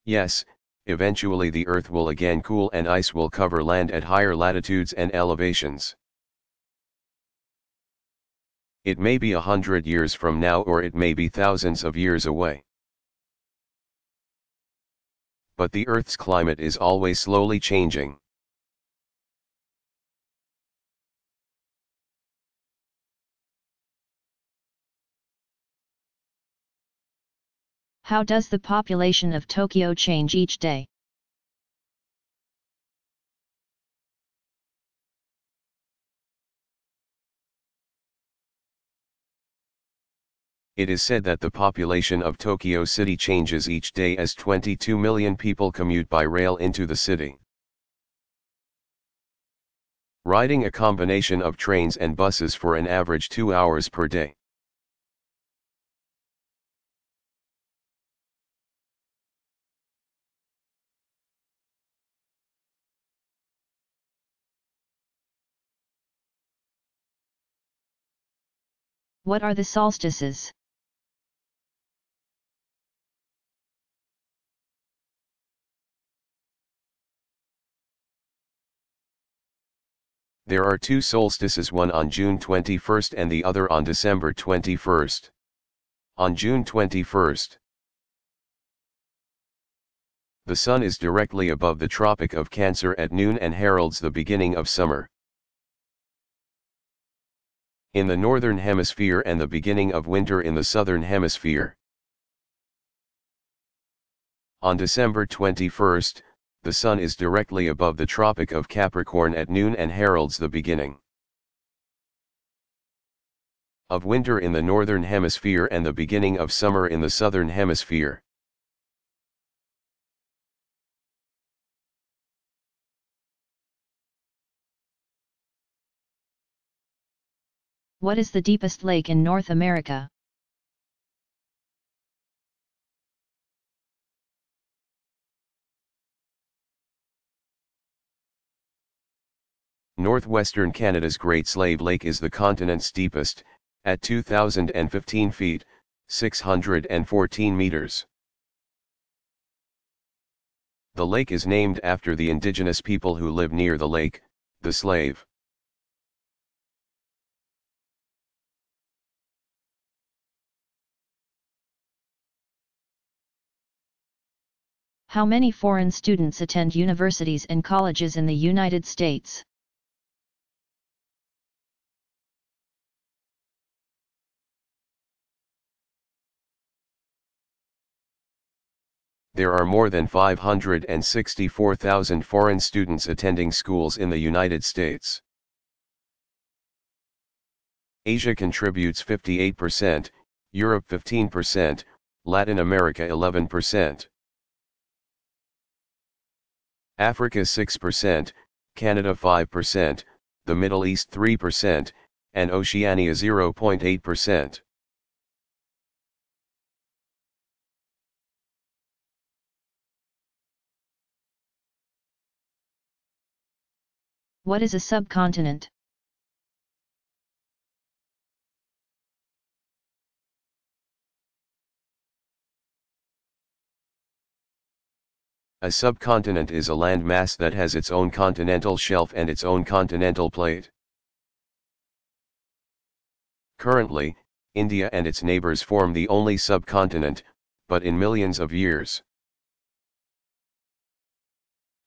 Yes, eventually the Earth will again cool and ice will cover land at higher latitudes and elevations. It may be 100 years from now or it may be thousands of years away. But the Earth's climate is always slowly changing. How does the population of Tokyo change each day? It is said that the population of Tokyo City changes each day as 22 million people commute by rail into the city, riding a combination of trains and buses for an average 2 hours per day. What are the solstices? There are two solstices, one on June 21st and the other on December 21st. On June 21st, the sun is directly above the Tropic of Cancer at noon and heralds the beginning of summer in the northern hemisphere and the beginning of winter in the southern hemisphere. On December 21st, the sun is directly above the Tropic of Capricorn at noon and heralds the beginning of winter in the northern hemisphere and the beginning of summer in the southern hemisphere. What is the deepest lake in North America? Northwestern Canada's Great Slave Lake is the continent's deepest, at 2,015 feet, 614 meters. The lake is named after the indigenous people who live near the lake, the Slave. How many foreign students attend universities and colleges in the United States? There are more than 564,000 foreign students attending schools in the United States. Asia contributes 58%, Europe 15%, Latin America 11%. Africa 6%, Canada 5%, the Middle East 3%, and Oceania 0.8%. What is a subcontinent? A subcontinent is a landmass that has its own continental shelf and its own continental plate. Currently, India and its neighbors form the only subcontinent, but in millions of years,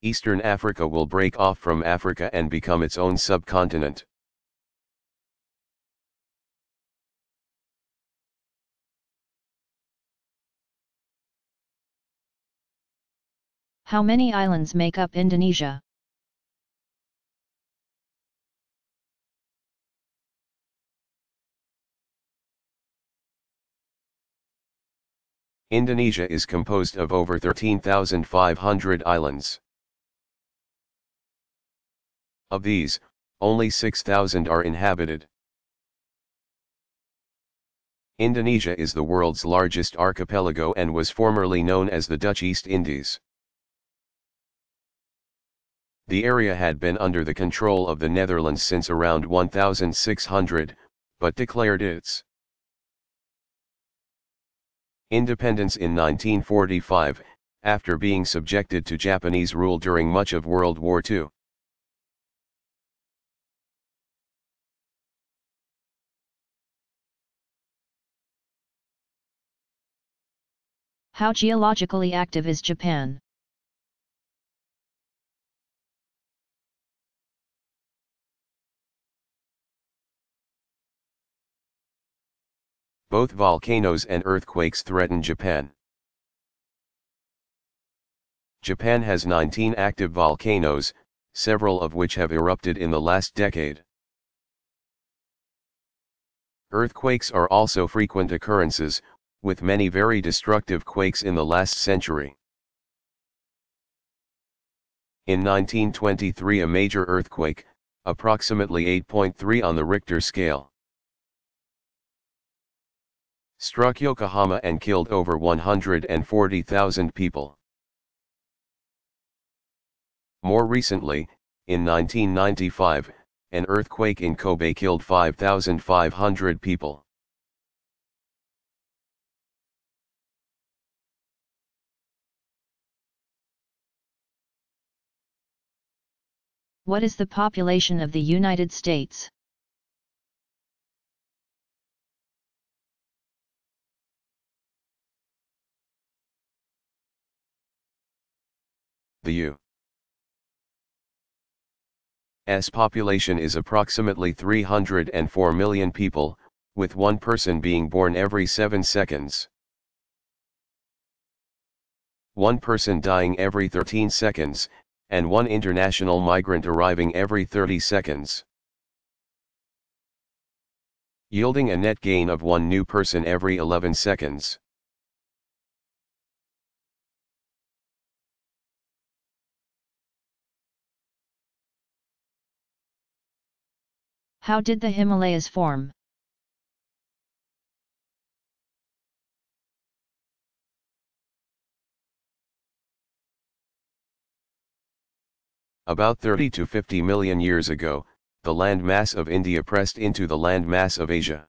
Eastern Africa will break off from Africa and become its own subcontinent. How many islands make up Indonesia? Indonesia is composed of over 13,500 islands. Of these, only 6,000 are inhabited. Indonesia is the world's largest archipelago and was formerly known as the Dutch East Indies. The area had been under the control of the Netherlands since around 1600, but declared its independence in 1945, after being subjected to Japanese rule during much of World War II. How geologically active is Japan? Both volcanoes and earthquakes threaten Japan. Japan has 19 active volcanoes, several of which have erupted in the last decade. Earthquakes are also frequent occurrences, with many very destructive quakes in the last century. In 1923, a major earthquake, approximately 8.3 on the Richter scale, struck Yokohama and killed over 140,000 people. More recently, in 1995, an earthquake in Kobe killed 5,500 people. What is the population of the United States? The U.S. population is approximately 304 million people, with one person being born every 7 seconds. One person dying every 13 seconds, and one international migrant arriving every 30 seconds. Yielding a net gain of one new person every 11 seconds. How did the Himalayas form? About 30 to 50 million years ago, the land mass of India pressed into the land mass of Asia,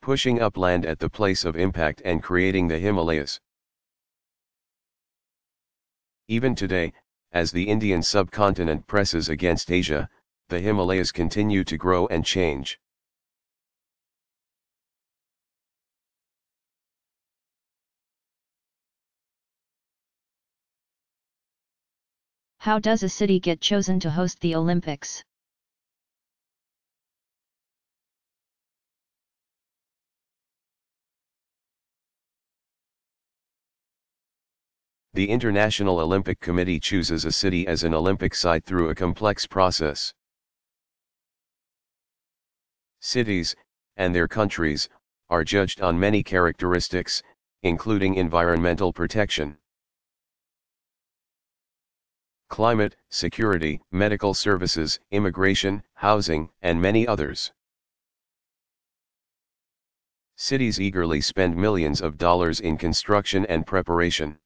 pushing upland at the place of impact and creating the Himalayas. Even today, as the Indian subcontinent presses against Asia, the Himalayas continue to grow and change. How does a city get chosen to host the Olympics? The International Olympic Committee chooses a city as an Olympic site through a complex process. Cities, and their countries, are judged on many characteristics, including environmental protection, climate, security, medical services, immigration, housing, and many others. Cities eagerly spend millions of dollars in construction and preparation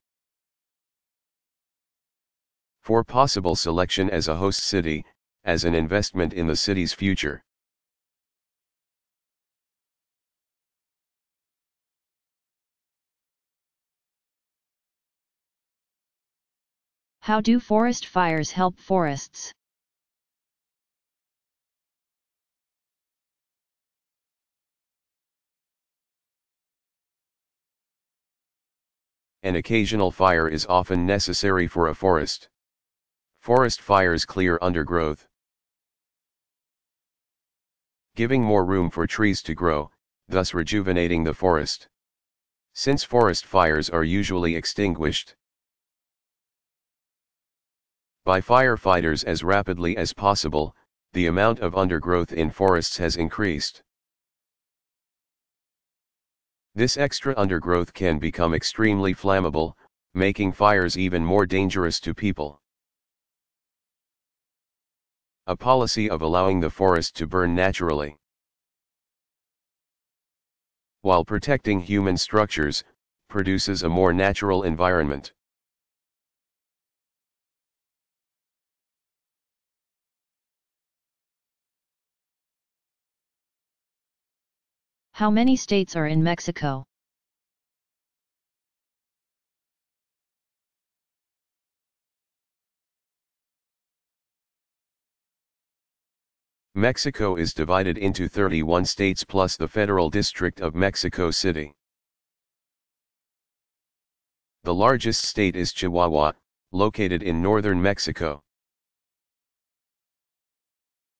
for possible selection as a host city, as an investment in the city's future. How do forest fires help forests? An occasional fire is often necessary for a forest. Forest fires clear undergrowth, giving more room for trees to grow, thus rejuvenating the forest. Since forest fires are usually extinguished by firefighters as rapidly as possible, the amount of undergrowth in forests has increased. This extra undergrowth can become extremely flammable, making fires even more dangerous to people. A policy of allowing the forest to burn naturally, while protecting human structures, produces a more natural environment. How many states are in Mexico? Mexico is divided into 31 states plus the Federal District of Mexico City. The largest state is Chihuahua, located in northern Mexico,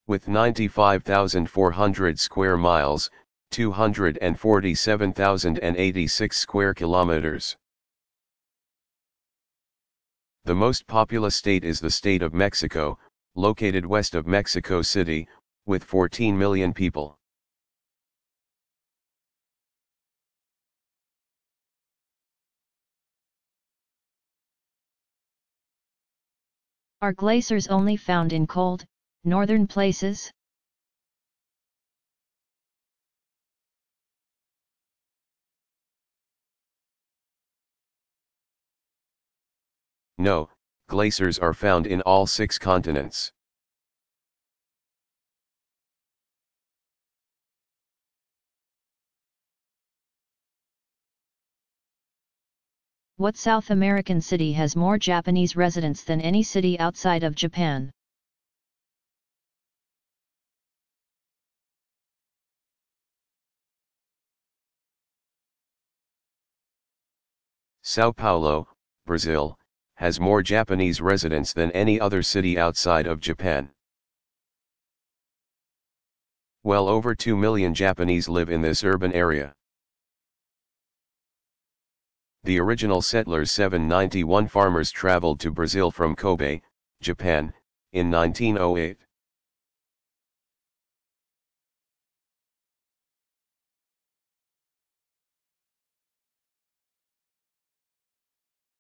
with 95,400 square miles, 247,086 square kilometers. The most populous state is the state of Mexico, located west of Mexico City, with 14 million people. Are glaciers only found in cold, northern places? No, glaciers are found in all 6 continents. What South American city has more Japanese residents than any city outside of Japan? São Paulo, Brazil, has more Japanese residents than any other city outside of Japan. Well over 2 million Japanese live in this urban area. The original settlers 791 farmers traveled to Brazil from Kobe, Japan, in 1908.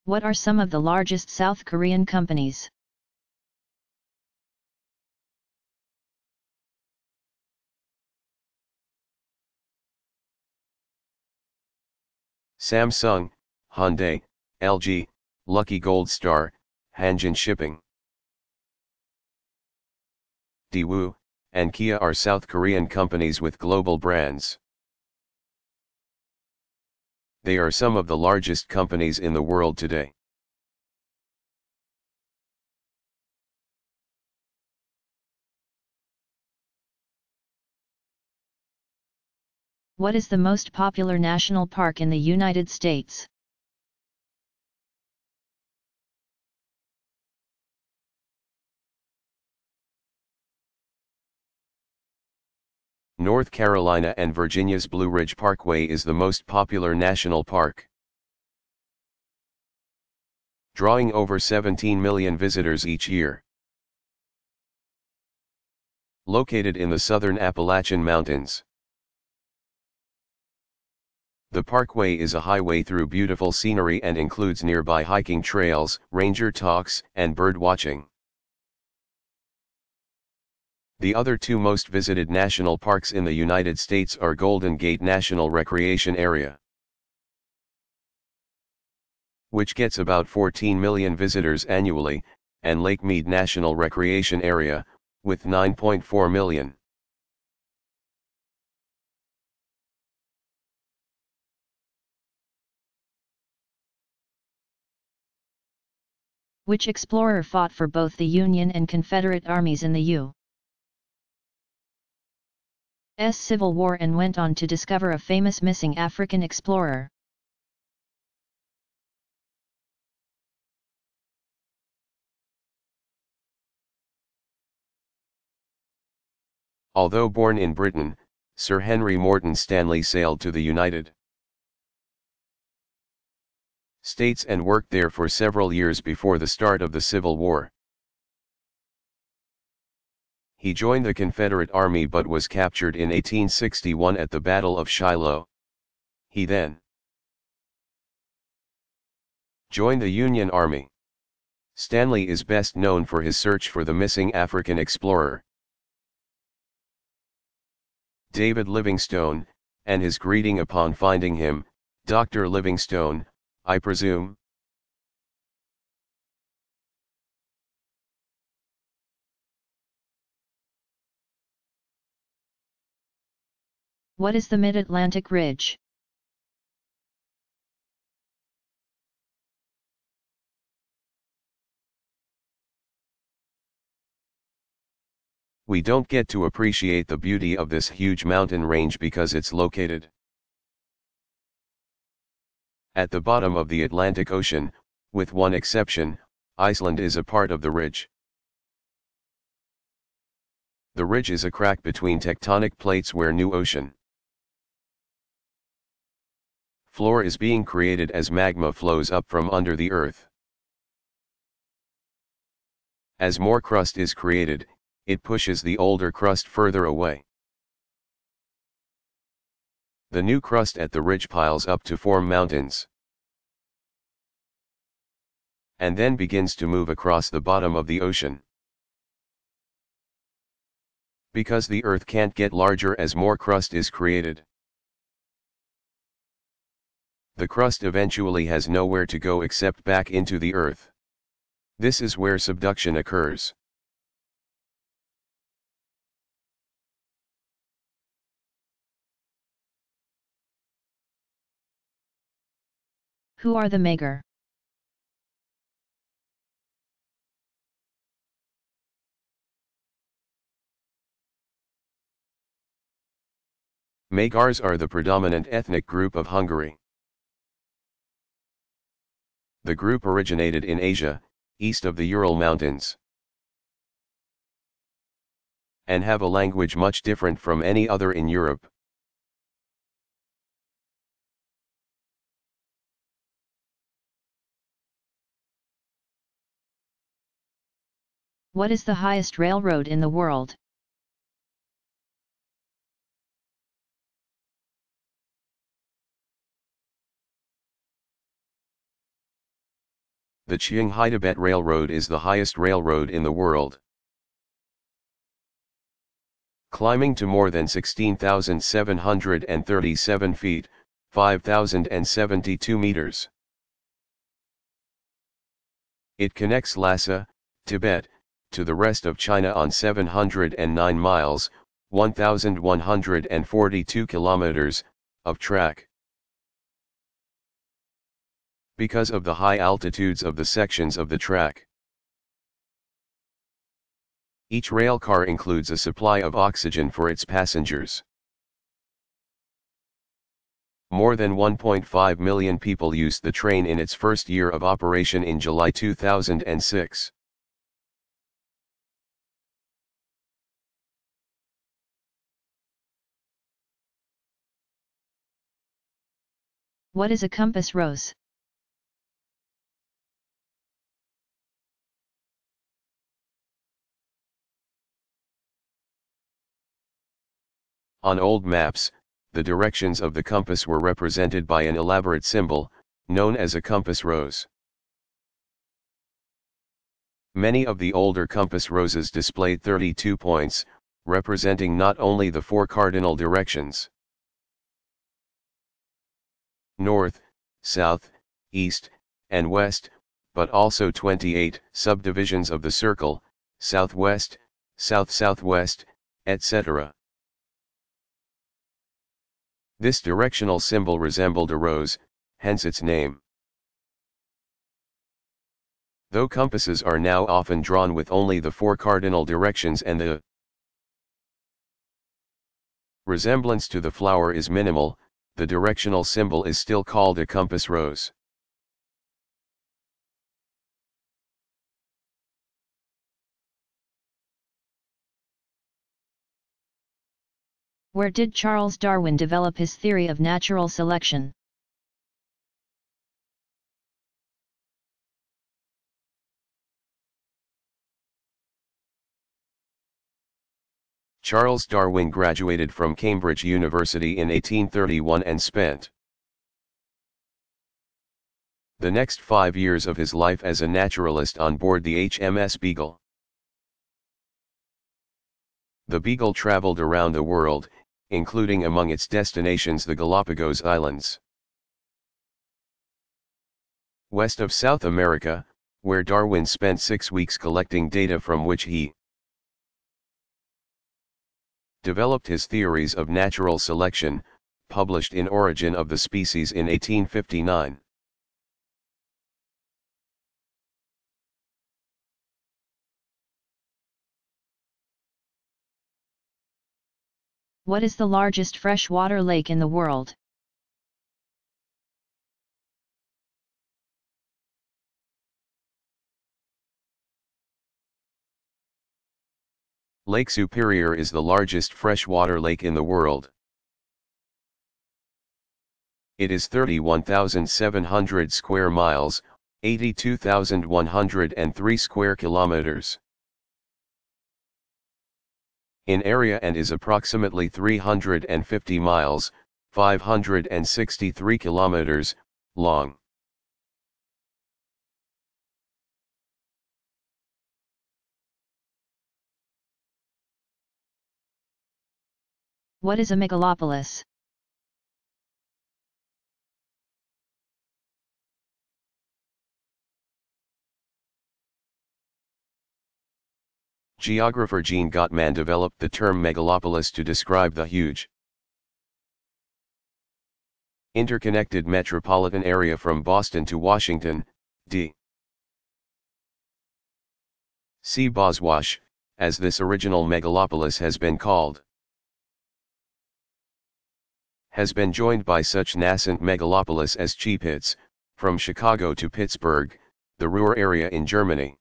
What are some of the largest South Korean companies? Samsung, Hyundai, LG, Lucky Gold Star, Hanjin Shipping, Daewoo, and Kia are South Korean companies with global brands. They are some of the largest companies in the world today. What is the most popular national park in the United States? North Carolina and Virginia's Blue Ridge Parkway is the most popular national park, drawing over 17 million visitors each year. Located in the southern Appalachian Mountains, the parkway is a highway through beautiful scenery and includes nearby hiking trails, ranger talks, and bird watching. The other two most visited national parks in the United States are Golden Gate National Recreation Area, which gets about 14 million visitors annually, and Lake Mead National Recreation Area, with 9.4 million. Which explorer fought for both the Union and Confederate armies in the U.S. Civil War and went on to discover a famous missing African explorer? Although born in Britain, Sir Henry Morton Stanley sailed to the United States and worked there for several years before the start of the Civil War. He joined the Confederate Army but was captured in 1861 at the Battle of Shiloh. He then joined the Union Army. Stanley is best known for his search for the missing African explorer, David Livingstone, and his greeting upon finding him, "Dr. Livingstone, I presume?" What is the Mid-Atlantic Ridge? We don't get to appreciate the beauty of this huge mountain range because it's located at the bottom of the Atlantic Ocean. With one exception, Iceland is a part of the ridge. The ridge is a crack between tectonic plates where new ocean floor is being created as magma flows up from under the earth. As more crust is created, it pushes the older crust further away. The new crust at the ridge piles up to form mountains, and then begins to move across the bottom of the ocean. Because the earth can't get larger as more crust is created, the crust eventually has nowhere to go except back into the earth. This is where subduction occurs. Who are the Magyar? Magyars are the predominant ethnic group of Hungary. The group originated in Asia, east of the Ural Mountains, and have a language much different from any other in Europe. What is the highest railroad in the world? The Qinghai-Tibet Railroad is the highest railroad in the world, climbing to more than 16,737 feet, 5,072 meters. It connects Lhasa, Tibet, to the rest of China on 709 miles, 1,142 kilometers, of track. Because of the high altitudes of the sections of the track, each rail car includes a supply of oxygen for its passengers. More than 1.5 million people used the train in its first year of operation in July 2006. What is a compass rose? On old maps, the directions of the compass were represented by an elaborate symbol, known as a compass rose. Many of the older compass roses displayed 32 points, representing not only the 4 cardinal directions, north, south, east, and west, but also 28 subdivisions of the circle, southwest, south-southwest, etc. This directional symbol resembled a rose, hence its name. Though compasses are now often drawn with only the 4 cardinal directions and the resemblance to the flower is minimal, the directional symbol is still called a compass rose. Where did Charles Darwin develop his theory of natural selection? Charles Darwin graduated from Cambridge University in 1831 and spent the next 5 years of his life as a naturalist on board the HMS Beagle. The Beagle traveled around the world, including among its destinations the Galapagos Islands, west of South America, where Darwin spent 6 weeks collecting data from which he developed his theories of natural selection, published in Origin of the Species in 1859. What is the largest freshwater lake in the world? Lake Superior is the largest freshwater lake in the world. It is 31,700 square miles, 82,103 square kilometers in area and is approximately 350 miles, 563 kilometers, long. What is a megalopolis? Geographer Jean Gottman developed the term megalopolis to describe the huge, interconnected metropolitan area from Boston to Washington, D.C. Boswash, as this original megalopolis has been called. has been joined by such nascent megalopolis as Chepitz, from Chicago to Pittsburgh, the Ruhr area in Germany,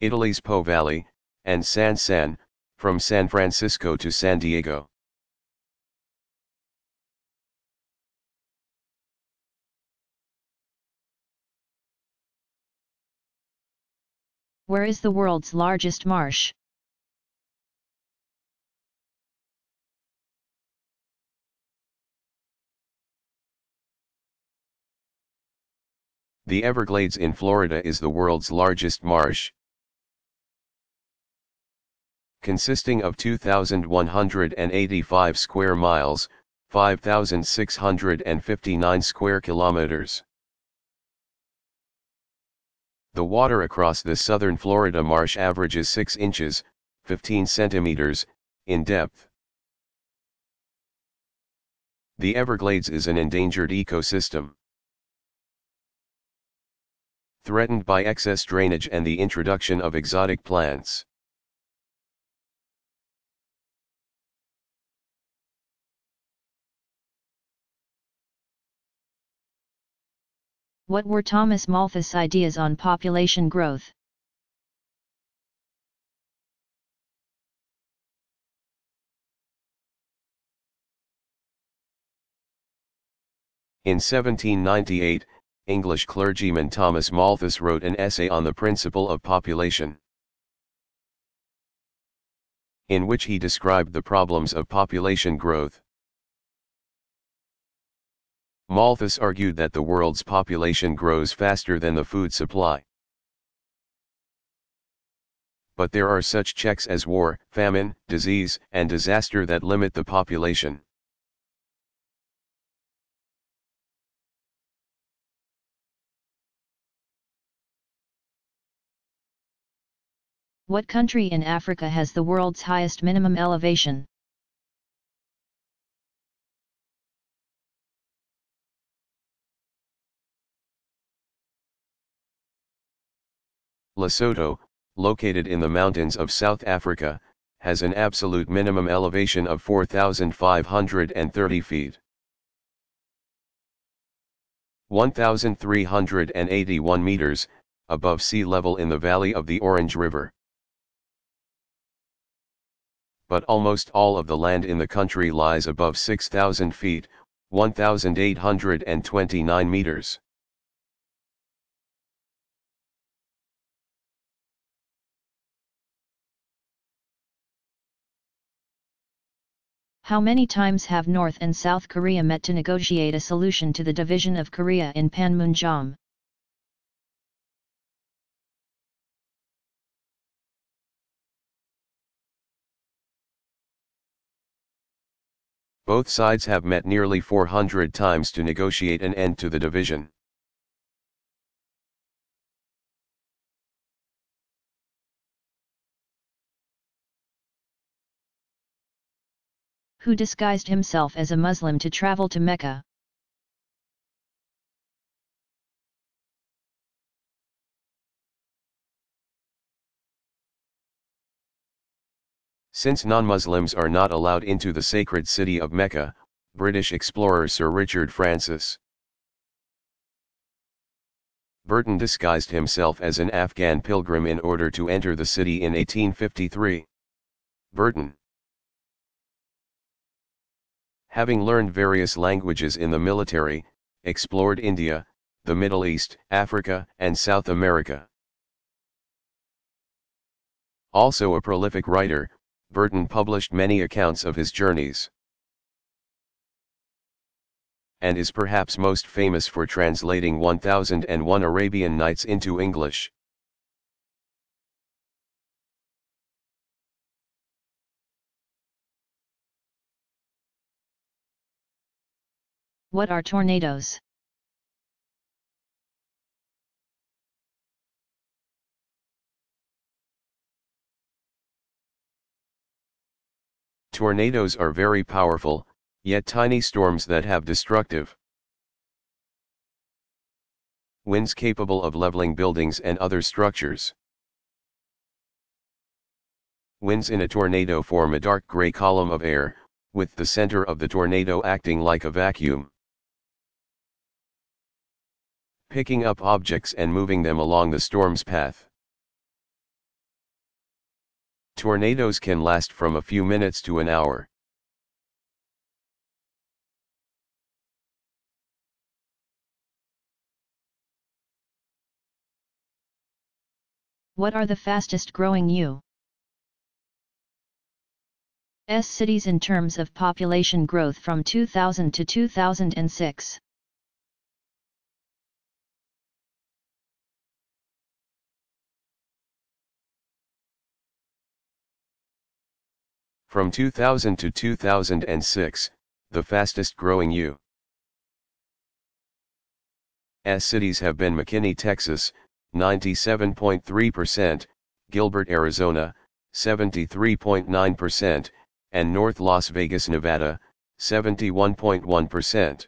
Italy's Po Valley, and San, from San Francisco to San Diego. Where is the world's largest marsh? The Everglades in Florida is the world's largest marsh, consisting of 2,185 square miles, 5,659 square kilometers. The water across the southern Florida marsh averages 6 inches, 15 centimeters, in depth. The Everglades is an endangered ecosystem, threatened by excess drainage and the introduction of exotic plants. What were Thomas Malthus' ideas on population growth? In 1798, English clergyman Thomas Malthus wrote an essay on the principle of population, in which he described the problems of population growth. Malthus argued that the world's population grows faster than the food supply. But there are such checks as war, famine, disease, and disaster that limit the population. What country in Africa has the world's highest minimum elevation? Lesotho, located in the mountains of South Africa, has an absolute minimum elevation of 4,530 feet. 1,381 meters, above sea level in the valley of the Orange River. But almost all of the land in the country lies above 6,000 feet, 1,829 meters. How many times have North and South Korea met to negotiate a solution to the division of Korea in Panmunjom? Both sides have met nearly 400 times to negotiate an end to the division. Who disguised himself as a Muslim to travel to Mecca? Since non-Muslims are not allowed into the sacred city of Mecca, British explorer Sir Richard Francis Burton disguised himself as an Afghan pilgrim in order to enter the city in 1853. Burton, having learned various languages in the military, explored India, the Middle East, Africa, and South America. Also a prolific writer, Burton published many accounts of his journeys, and is perhaps most famous for translating 1001 Arabian Nights into English. What are tornadoes? Tornadoes are very powerful, yet tiny storms that have destructive winds capable of leveling buildings and other structures. Winds in a tornado form a dark gray column of air, with the center of the tornado acting like a vacuum, picking up objects and moving them along the storm's path. Tornadoes can last from a few minutes to an hour. What are the fastest growing U.S. cities in terms of population growth from 2000 to 2006? From 2000 to 2006, the fastest growing U.S. cities have been McKinney, Texas, 97.3%, Gilbert, Arizona, 73.9%, and North Las Vegas, Nevada, 71.1%.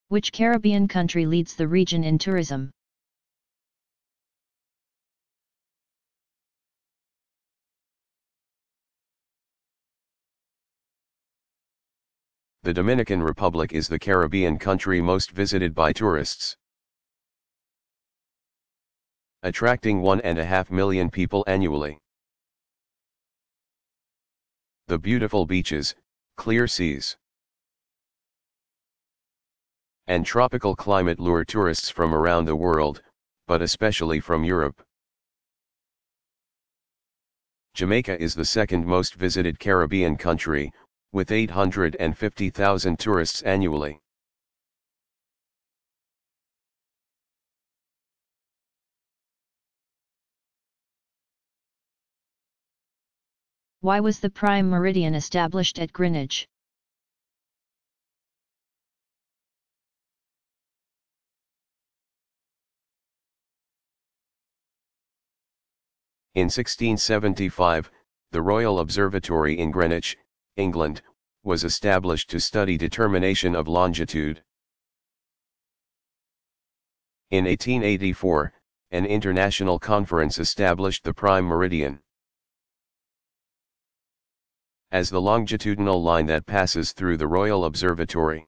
Which Caribbean country leads the region in tourism? The Dominican Republic is the Caribbean country most visited by tourists, attracting 1.5 million people annually. The beautiful beaches, clear seas, and tropical climate lure tourists from around the world, but especially from Europe. Jamaica is the second most visited Caribbean country, with 850,000 tourists annually. Why was the prime meridian established at Greenwich? In 1675, the Royal Observatory in Greenwich, England, was established to study determination of longitude. In 1884, an international conference established the prime meridian as the longitudinal line that passes through the Royal Observatory.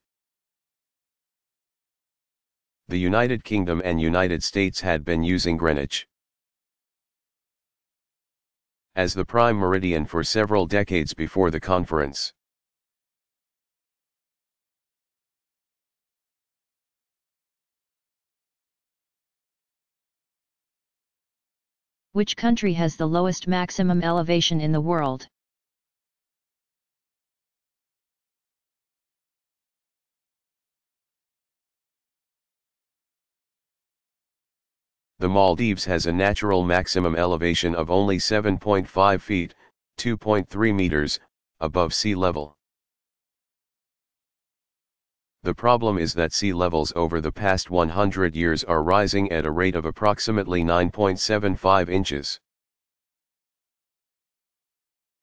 The United Kingdom and United States had been using Greenwich as the prime meridian for several decades before the conference. Which country has the lowest maximum elevation in the world? The Maldives has a natural maximum elevation of only 7.5 feet, 2.3 meters, above sea level. The problem is that sea levels over the past 100 years are rising at a rate of approximately 9.75 inches,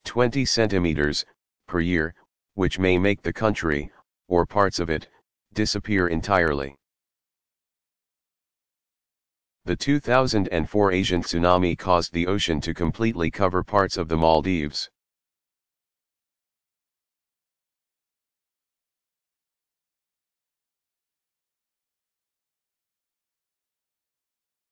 20 centimeters, per year, which may make the country, or parts of it, disappear entirely. The 2004 Asian tsunami caused the ocean to completely cover parts of the Maldives.